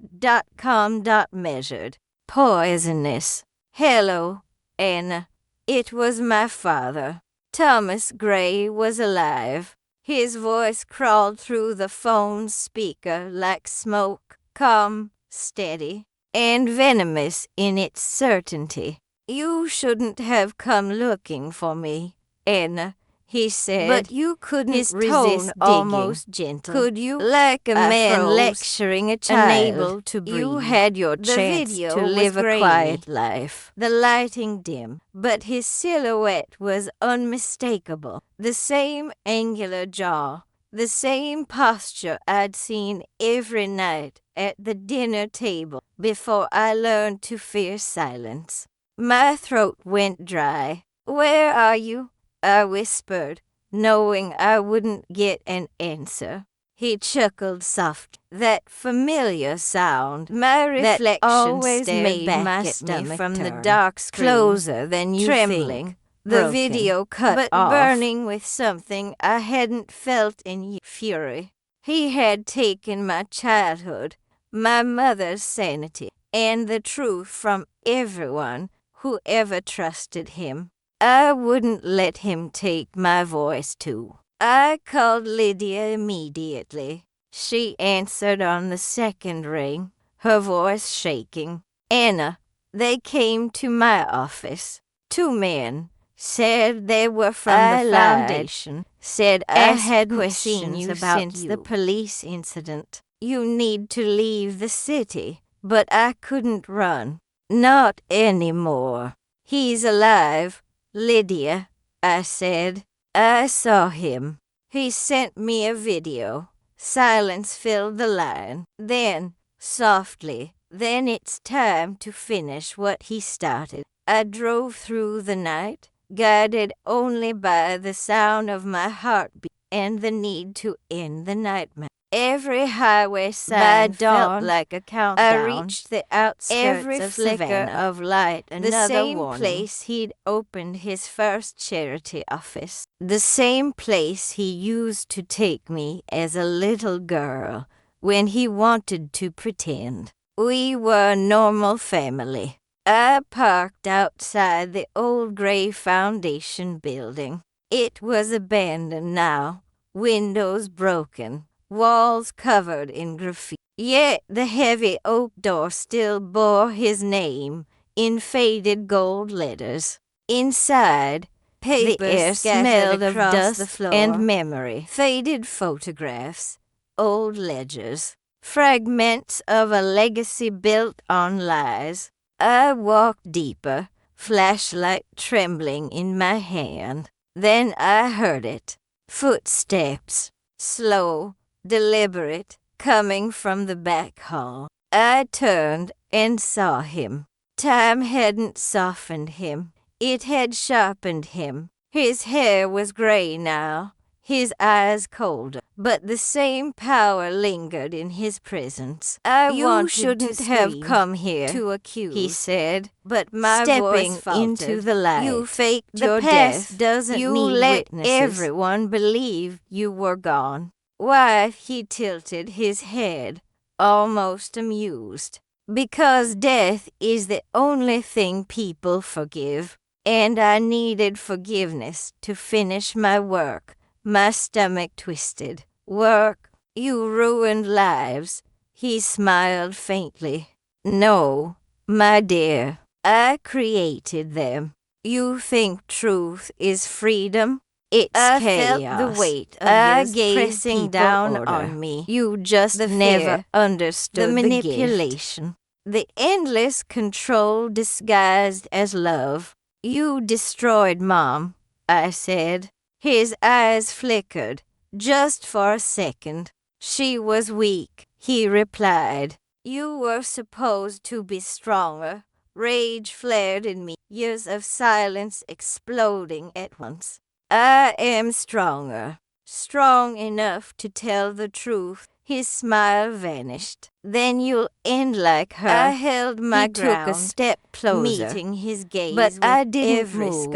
.com.measured. Poisonous. Hello, Anna. It was my father. Thomas Gray was alive. His voice crawled through the phone's speaker like smoke, calm, steady, and venomous in its certainty. You shouldn't have come looking for me, Anna, he said. But you couldn't his resist tone almost gentle. could you? Like a I man froze, lecturing a child. unable to You breathe. had your The chance video to was live a grainy. quiet life. The lighting dim, but his silhouette was unmistakable. The same angular jaw, the same posture I'd seen every night at the dinner table before I learned to fear silence. My throat went dry. Where are you? I whispered, knowing I wouldn't get an answer. He chuckled soft. That familiar sound, my reflection always stared made back my at me stomach from the turn. dark screen, Closer than you trembling, think. The broken, video cut but off, burning with something I hadn't felt in years. Fury. He had taken my childhood, my mother's sanity, and the truth from everyone who ever trusted him. I wouldn't let him take my voice too. I called Lydia immediately. She answered on the second ring, her voice shaking. Anna, they came to my office. 2 men. Said they were from the foundation. Said I hadn't seen you since the police incident. You need to leave the city, but I couldn't run. Not anymore. He's alive, Lydia, I said. I saw him. He sent me a video. Silence filled the line. Then, softly, then it's time to finish what he started. I drove through the night, guided only by the sound of my heartbeat and the need to end the nightmare. Every highway sign felt like a countdown. I reached the outskirts of flicker Savannah. of light, the same warning. place he'd opened his first charity office, the same place he used to take me as a little girl when he wanted to pretend. We were a normal family. I parked outside the old Gray Foundation building. It was abandoned now, windows broken, walls covered in graffiti. Yet the heavy oak door still bore his name in faded gold letters. Inside, the air smelled of dust and memory. Faded photographs, old ledgers, fragments of a legacy built on lies. I walked deeper, flashlight trembling in my hand. Then I heard it. Footsteps, slow, deliberate, coming from the back hall. I turned and saw him. Time hadn't softened him. It had sharpened him. His hair was gray now, his eyes colder, but the same power lingered in his presence. You shouldn't have come here to accuse, he said, but my voice faltered. Into the light. You faked your death. Doesn't you need let witnesses. Everyone believe you were gone. Why, he tilted his head, almost amused. Because death is the only thing people forgive, and I needed forgiveness to finish my work. My stomach twisted. Work? You ruined lives. He smiled faintly. No, my dear, I created them. You think truth is freedom? It's I chaos. felt the weight of his his pressing down on me. You just never understood the manipulation. The endless control disguised as love. You destroyed Mom, I said. His eyes flickered, just for a second. She was weak, he replied. You were supposed to be stronger. Rage flared in me, years of silence exploding at once. I am stronger, strong enough to tell the truth. His smile vanished. Then you'll end like her. I held my ground. He took a step closer, meeting his gaze, but I didn't move.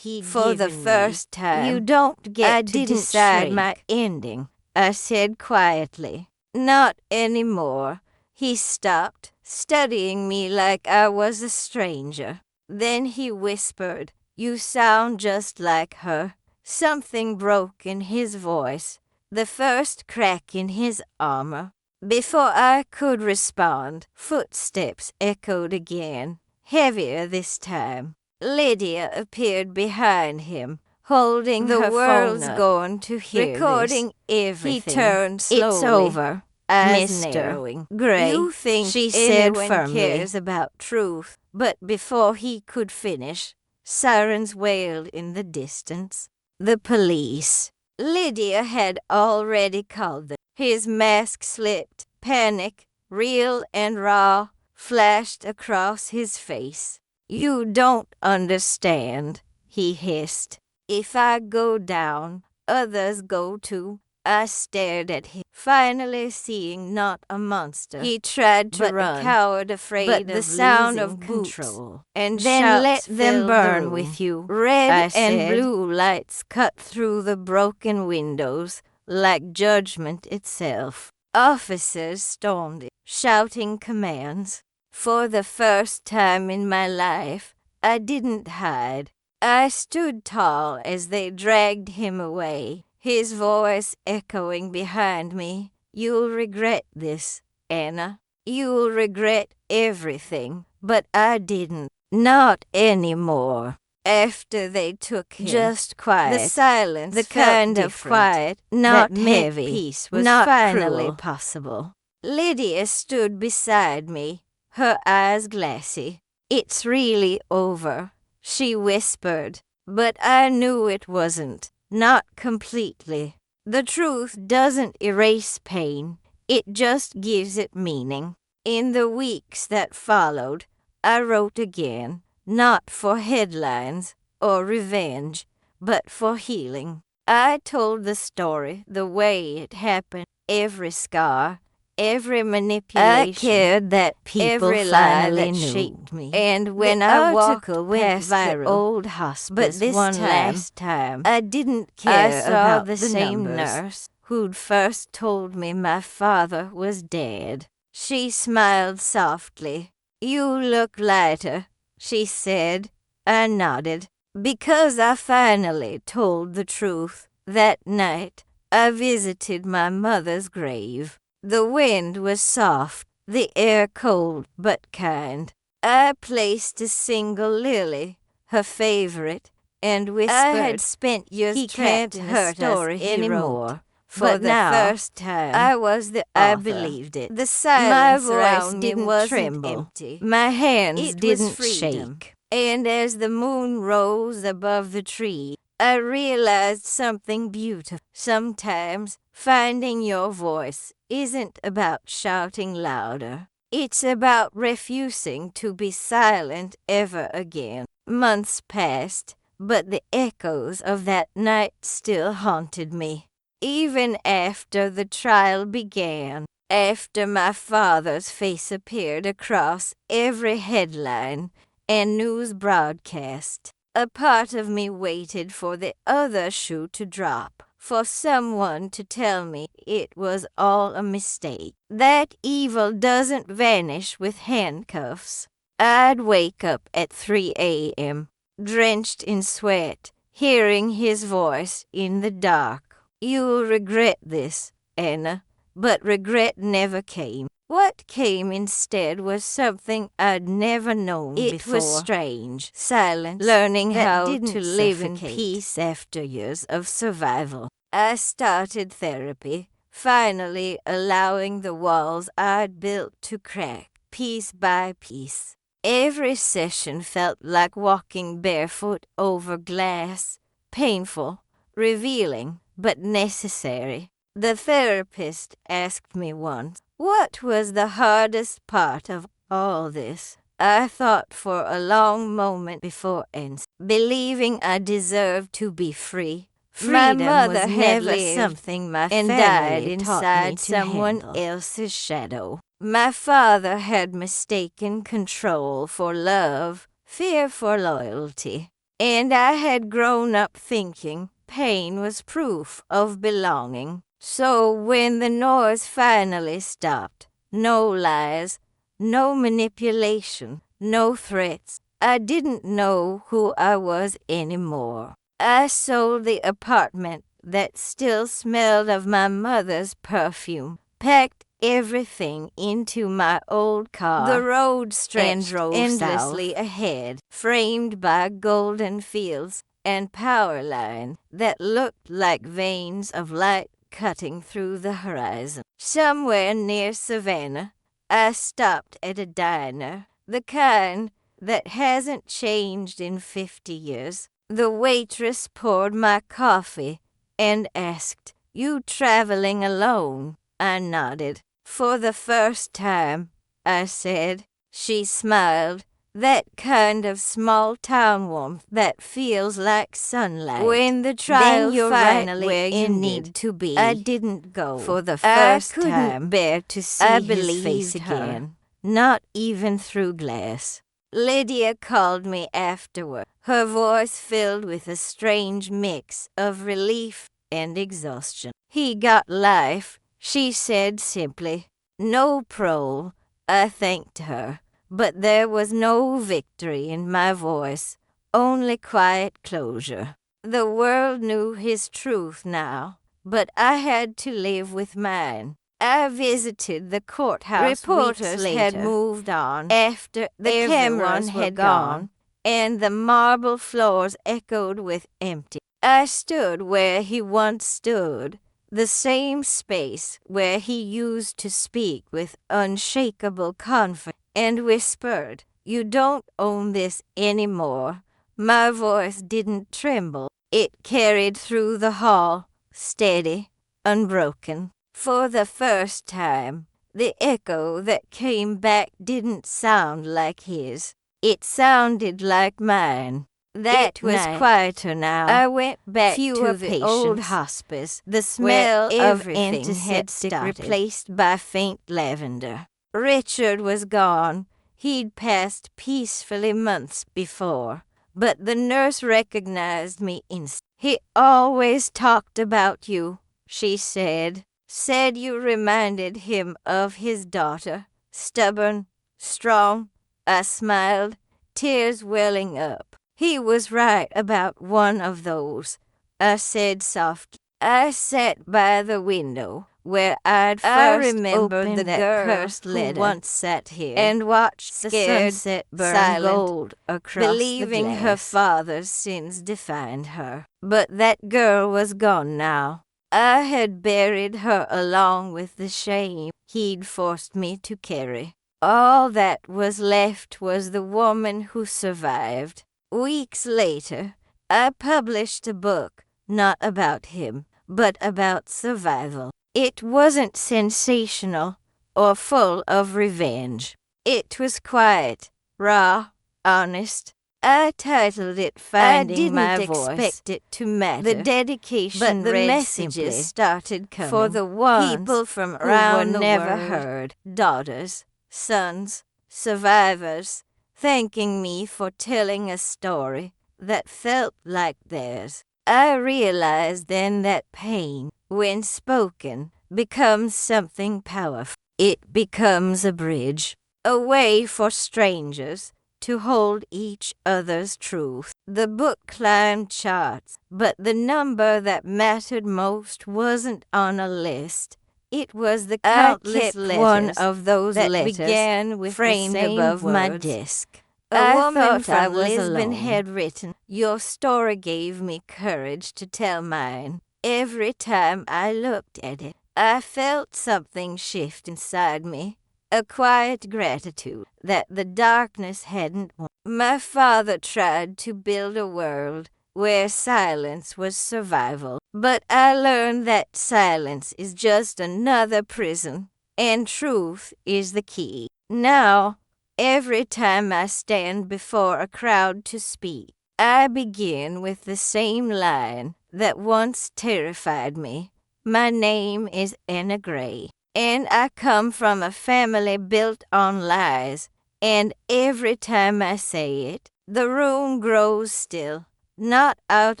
For the first time, you don't get to decide my ending, I said quietly. Not anymore. He stopped, studying me like I was a stranger. Then he whispered, You sound just like her. Something broke in his voice, the first crack in his armor. Before I could respond, footsteps echoed again, heavier this time. Lydia appeared behind him, holding her phone up. The world's going to hear recording everything. He turned slowly. It's over. Mr. Gray, you think she said firmly, cares about truth. But before he could finish, sirens wailed in the distance. The police. Lydia had already called them. His mask slipped. Panic, real and raw, flashed across his face. You don't understand, he hissed. If I go down, others go too. I stared at him, finally seeing not a monster. He tried to run, a coward afraid but the sound of control. And then let them burn with you. Red and blue lights cut through the broken windows like judgment itself. Officers stormed, shouting commands. For the first time in my life, I didn't hide. I stood tall as they dragged him away. His voice echoing behind me. You'll regret this, Anna. You'll regret everything. But I didn't. Not anymore. After they took him, just quiet. The silence, the kind of quiet, not heavy. Peace was not finally cruel. Possible. Lydia stood beside me, her eyes glassy. It's really over, she whispered. But I knew it wasn't. Not completely. The truth doesn't erase pain. It just gives it meaning. In the weeks that followed, I wrote again, not for headlines or revenge, but for healing. I told the story the way it happened, every scar, every manipulation. I cared that people every lie that shaped me. And when the I walked past viral, the old hospice, but this last time, I didn't care. I saw about the same nurse who'd first told me my father was dead. She smiled softly. You look lighter, she said. I nodded. Because I finally told the truth. That night, I visited my mother's grave. The wind was soft, the air cold but kind. I placed a single lily, her favorite, and whispered, I had spent years trapped in a story anymore. For the first time, I was the author. I believed it. The silence around me didn't tremble. Empty. My hands didn't shake. And as the moon rose above the tree, I realized something beautiful. Sometimes, finding your voice isn't about shouting louder. It's about refusing to be silent ever again. Months passed, but the echoes of that night still haunted me. Even after the trial began, after my father's face appeared across every headline and news broadcast, a part of me waited for the other shoe to drop, for someone to tell me it was all a mistake. That evil doesn't vanish with handcuffs. I'd wake up at 3 a.m., drenched in sweat, hearing his voice in the dark. You'll regret this, Anna, but regret never came. What came instead was something I'd never known before. It was strange, silence, learning how to live in peace after years of survival. I started therapy, finally allowing the walls I'd built to crack, piece by piece. Every session felt like walking barefoot over glass, painful, revealing, but necessary. The therapist asked me once, what was the hardest part of all this? I thought for a long moment before answering, believing I deserved to be free. My mother had lived something my and died inside someone else's shadow. My father had mistaken control for love, fear for loyalty. And I had grown up thinking pain was proof of belonging. So when the noise finally stopped, no lies, no manipulation, no threats, I didn't know who I was anymore. I sold the apartment that still smelled of my mother's perfume, packed everything into my old car. The road stretched endlessly ahead, framed by golden fields and power lines that looked like veins of light cutting through the horizon. Somewhere near Savannah, I stopped at a diner, the kind that hasn't changed in 50 years. The waitress poured my coffee and asked, "You traveling alone?" I nodded. "For the first time," I said. She smiled, that kind of small-town warmth that feels like sunlight. When the trial then you're finally right where you need to be. I didn't go. For the first time, I couldn't bear to see his face again, not even through glass. Lydia called me afterward, her voice filled with a strange mix of relief and exhaustion. "He got life," she said simply. "No parole," I thanked her. But there was no victory in my voice, only quiet closure. The world knew his truth now, but I had to live with mine. I visited the courthouse. Reporters had moved on after the cameras had gone, and the marble floors echoed with empty. I stood where he once stood, the same space where he used to speak with unshakable confidence, and whispered, "You don't own this anymore." My voice didn't tremble. It carried through the hall, steady, unbroken. For the first time, the echo that came back didn't sound like his. It sounded like mine. That was quieter now. I went back to the old hospice, the smell of antiseptic replaced by faint lavender. Richard was gone. He'd passed peacefully months before, but the nurse recognized me instantly. "He always talked about you," she said. "Said you reminded him of his daughter. Stubborn, strong." I smiled, tears welling up. "He was right about one of those," I said softly. I sat by the window where I'd first opened the cursed letter once sat here and watched the sunset burn gold across believing the glass. Her father's sins defined her. But that girl was gone now. I had buried her along with the shame he'd forced me to carry. All that was left was the woman who survived. Weeks later, I published a book, not about him, but about survival. It wasn't sensational or full of revenge. It was quiet, raw, honest. I titled it Finding My Voice. I didn't expect it to matter. The dedication, but the messages started coming for the ones people from around the never heard. Daughters, sons, survivors, thanking me for telling a story that felt like theirs. I realized then that pain, when spoken, becomes something powerful. It becomes a bridge, a way for strangers to hold each other's truth. The book climbed charts, but the number that mattered most wasn't on a list. It was the I countless kept letters one of those that letters began with framed the same above my words. desk. A I woman thought I from was Lisbon alone. had written, "Your story gave me courage to tell mine." Every time I looked at it, I felt something shift inside me, a quiet gratitude that the darkness hadn't won. My father tried to build a world where silence was survival, but I learned that silence is just another prison, and truth is the key. Now, every time I stand before a crowd to speak, I begin with the same line that once terrified me. My name is Anna Gray, and I come from a family built on lies, and every time I say it, the room grows still, not out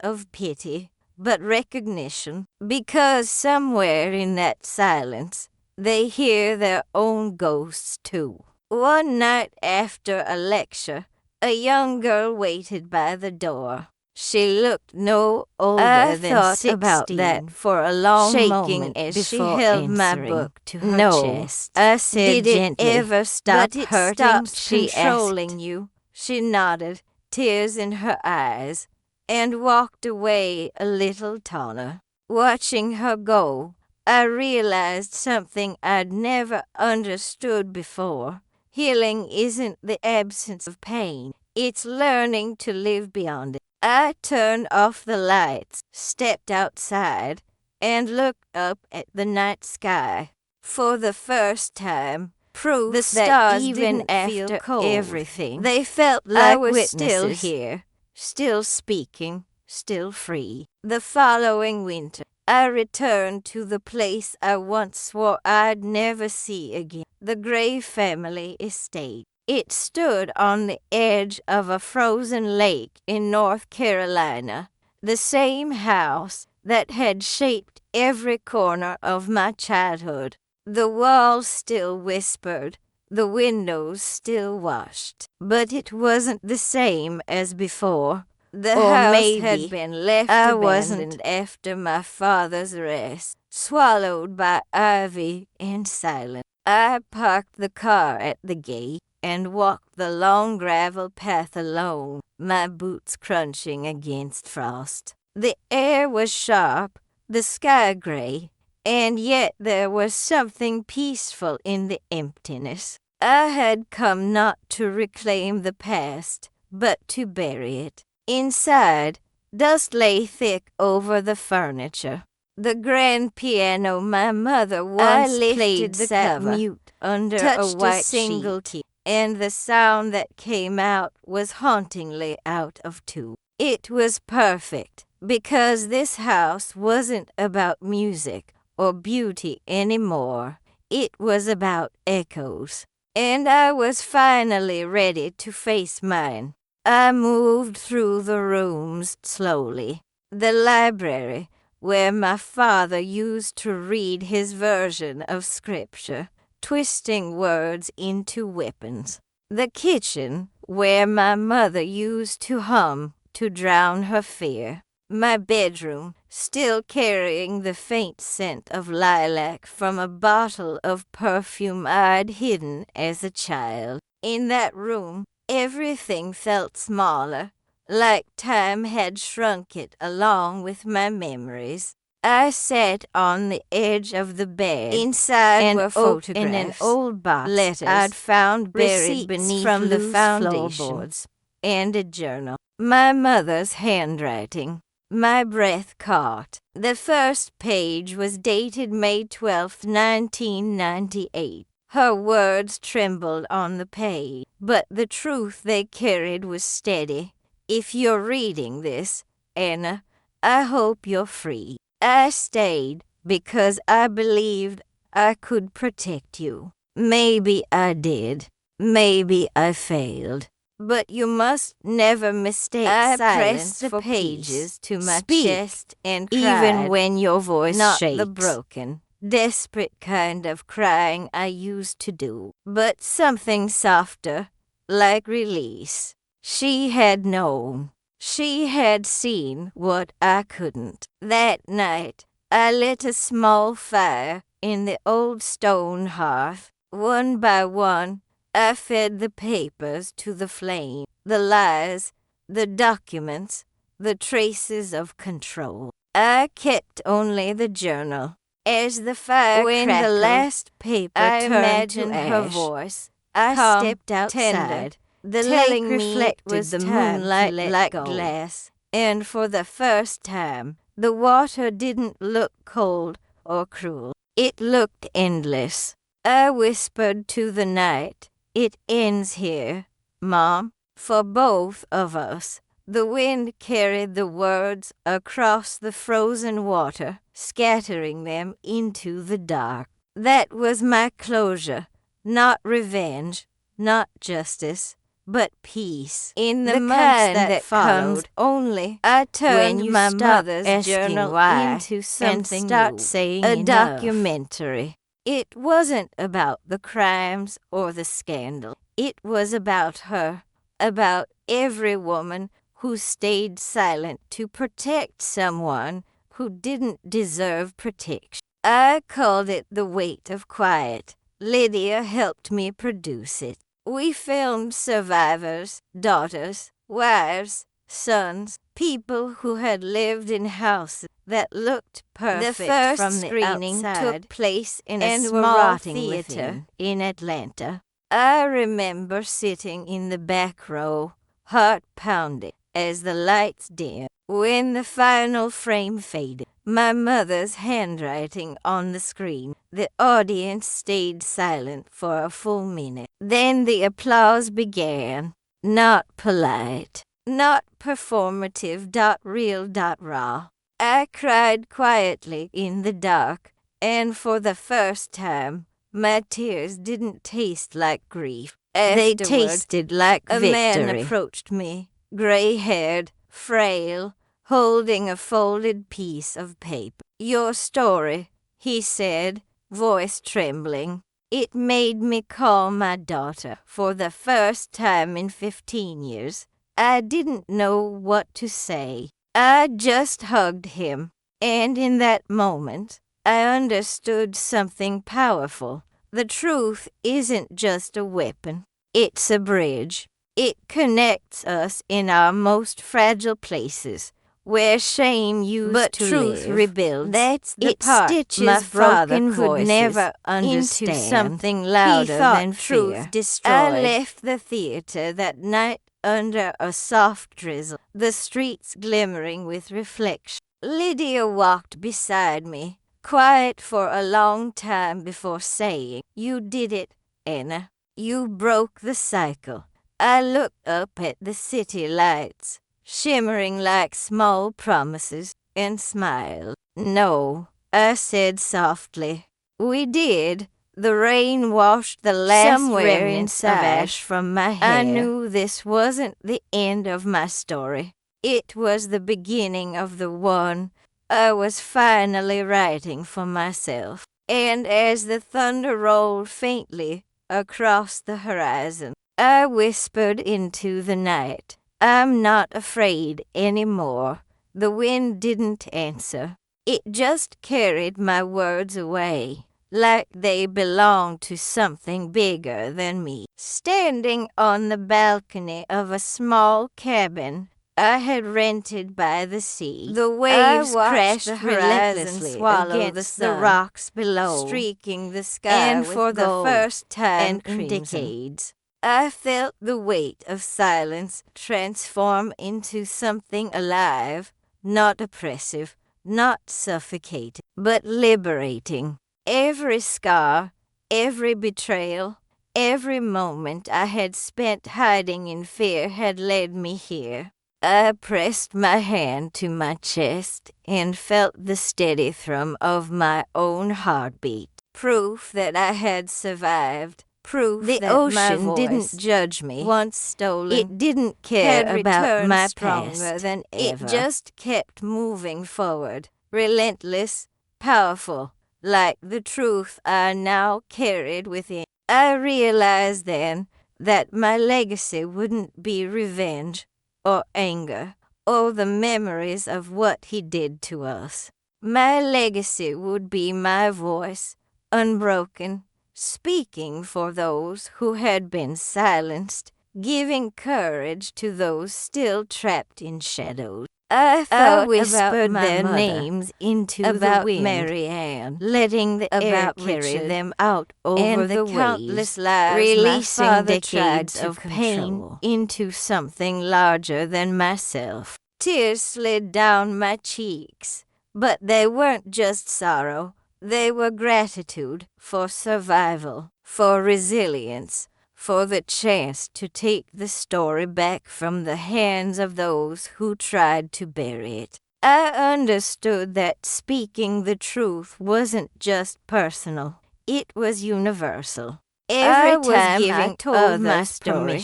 of pity, but recognition, because somewhere in that silence, they hear their own ghosts too. One night after a lecture, a young girl waited by the door. She looked no older than 16. About that for a long shaking moment as she before held my answering. book to her "No," chest. I said Did gently. it ever stop "But it hurting?" stopped," She she controlling asked. you. She nodded, tears in her eyes, and walked away a little taller. Watching her go, I realized something I'd never understood before. Healing isn't the absence of pain. It's learning to live beyond it. I turned off the lights, stepped outside, and looked up at the night sky. For the first time, proof The that stars even didn't feel after cold. everything, they felt like I was still witnesses. here, still speaking, still free. The following winter, I returned to the place I once swore I'd never see again, the Gray family estate. It stood on the edge of a frozen lake in North Carolina, the same house that had shaped every corner of my childhood. The walls still whispered, the windows still washed, but it wasn't the same as before. The Or house maybe had been left I abandoned wasn't. after my father's arrest, swallowed by ivy and silence. I parked the car at the gate and walked the long gravel path alone, my boots crunching against frost. The air was sharp, the sky gray, and yet there was something peaceful in the emptiness. I had come not to reclaim the past, but to bury it. Inside, dust lay thick over the furniture. The grand piano my mother once played sat mute under a white single key, and the sound that came out was hauntingly out of tune. It was perfect, because this house wasn't about music or beauty anymore. It was about echoes, and I was finally ready to face mine. I moved through the rooms slowly. The library, where my father used to read his version of scripture, twisting words into weapons. The kitchen, where my mother used to hum to drown her fear. My bedroom, still carrying the faint scent of lilac from a bottle of perfume I'd hidden as a child. In that room, everything felt smaller, like time had shrunk it along with my memories. I sat on the edge of the bed. Inside and were photographs, in an old box, letters I'd found buried receipts beneath from the loose foundation, floorboards, and a journal. My mother's handwriting. My breath caught. The first page was dated May 12, 1998. Her words trembled on the page, but the truth they carried was steady. If you're reading this, Anna, I hope you're free. I stayed because I believed I could protect you. Maybe I did. Maybe I failed. But you must never mistake silence pressed the for pages to my Speak, chest and cried, even when your voice not shakes. the broken, desperate kind of crying I used to do, but something softer, like release. She had known. She had seen what I couldn't. That night, I lit a small fire in the old stone hearth. One by one, I fed the papers to the flame, the lies, the documents, the traces of control. I kept only the journal. As the fire crackled, the last paper I imagined her voice. I stepped outside. The lake reflected the moonlight like glass, and for the first time, the water didn't look cold or cruel. It looked endless. I whispered to the night, "It ends here, Mom." For both of us, the wind carried the words across the frozen water, scattering them into the dark. That was my closure, not revenge, not justice, but peace. In the months that followed, only I turned my mother's journal into something and start saying a documentary. It wasn't about the crimes or the scandal. It was about her, about every woman who stayed silent to protect someone who didn't deserve protection. I called it The Weight of Quiet. Lydia helped me produce it. We filmed survivors, daughters, wives, sons, people who had lived in houses that looked perfect. The first from the screening outside took place in a small theater in Atlanta. I remember sitting in the back row, heart pounding, as the lights dimmed. When the final frame faded, my mother's handwriting on the screen, the audience stayed silent for a full minute. Then the applause began. Not polite, not performative, real, raw. I cried quietly in the dark, and for the first time, my tears didn't taste like grief. They tasted like victory. A man approached me, gray-haired, frail, holding a folded piece of paper. "Your story," he said, voice trembling. It made me call my daughter for the first time in 15 years. I didn't know what to say. I just hugged him, and in that moment, I understood something powerful. The truth isn't just a weapon. It's a bridge. It connects us in our most fragile places, where shame used but to truth live. Rebuilds. That's the it part stitches my father could never understand. Into something louder than truth fear. Destroyed. I left the theater that night under a soft drizzle, the streets glimmering with reflection. Lydia walked beside me, quiet for a long time before saying, "You did it, Anna. You broke the cycle." I looked up at the city lights, shimmering like small promises, and smiled. "No," I said softly. "We did." The rain washed the last remnants of ash from my hair. I knew this wasn't the end of my story. It was the beginning of the one I was finally writing for myself. And as the thunder rolled faintly across the horizon, I whispered into the night, "I'm not afraid anymore." The wind didn't answer. It just carried my words away, like they belonged to something bigger than me. Standing on the balcony of a small cabin I had rented by the sea, the waves crashed relentlessly against the rocks below, streaking the sky and for the first time in decades, I felt the weight of silence transform into something alive, not oppressive, not suffocating, but liberating. Every scar, every betrayal, every moment I had spent hiding in fear had led me here. I pressed my hand to my chest and felt the steady thrum of my own heartbeat. Proof that I had survived. Proof the that ocean my voice didn't judge me. Once stolen, it didn't care about my past. Than ever. It just kept moving forward, relentless, powerful, like the truth I now carried within. I realized then that my legacy wouldn't be revenge or anger or the memories of what he did to us. My legacy would be my voice, unbroken, speaking for those who had been silenced, giving courage to those still trapped in shadows. I whispered their names into the wind, Marianne, letting the air carry them out over the countless lives, releasing decades of pain into something larger than myself. Tears slid down my cheeks, but they weren't just sorrow. They were gratitude for survival, for resilience, for the chance to take the story back from the hands of those who tried to bury it. I understood that speaking the truth wasn't just personal, it was universal. Every time I told my story,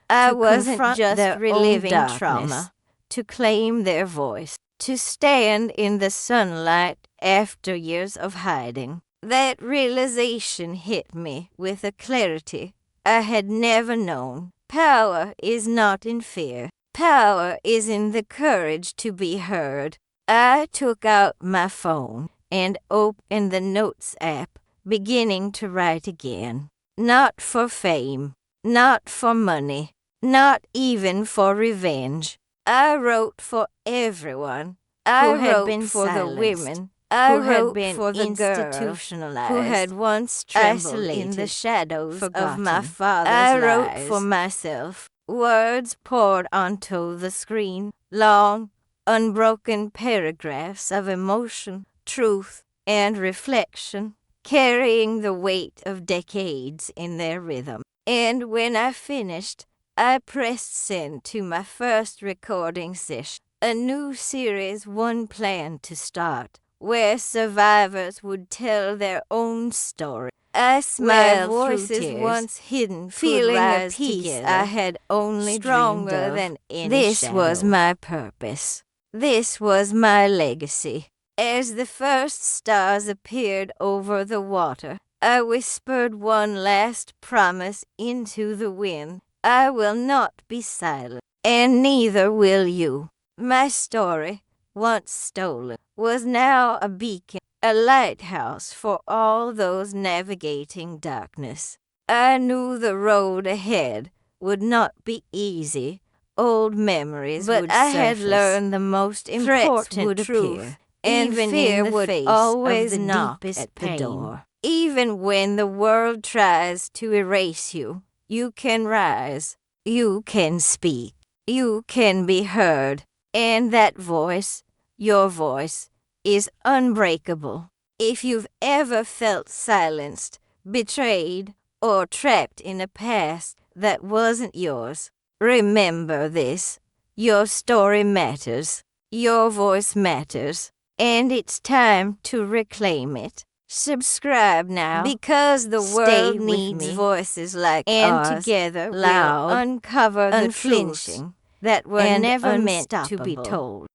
I wasn't just reliving trauma, to claim their voice, to stand in the sunlight after years of hiding. That realization hit me with a clarity I had never known. Power is not in fear. Power is in the courage to be heard. I took out my phone and opened the Notes app, beginning to write again. Not for fame, not for money, not even for revenge. I wrote for everyone. I wrote for the women. I wrote for the institutionalized, who had once trembled in the shadows of my father's lies. I wrote for myself. Words poured onto the screen, long, unbroken paragraphs of emotion, truth, and reflection, carrying the weight of decades in their rhythm. And when I finished, I pressed send to my first recording session, a new series one planned to start, where survivors would tell their own story. I smiled voices through tears, once hidden, feeling a peace I had only stronger dreamed of. Than any This shadow. Was my purpose. This was my legacy. As the first stars appeared over the water, I whispered one last promise into the wind. I will not be silent, and neither will you. My story, once stolen, was now a beacon, a lighthouse for all those navigating darkness. I knew the road ahead would not be easy. Old memories would surface. But I had learned the most important truth, and fear would always knock at the door. Even when the world tries to erase you, you can rise, you can speak, you can be heard, and that voice, your voice, is unbreakable. If you've ever felt silenced, betrayed, or trapped in a past that wasn't yours, remember this. Your story matters, your voice matters, and it's time to reclaim it. Subscribe now, because the world needs voices like ours, and together loud, we'll uncover the unflinching that were never meant to be told.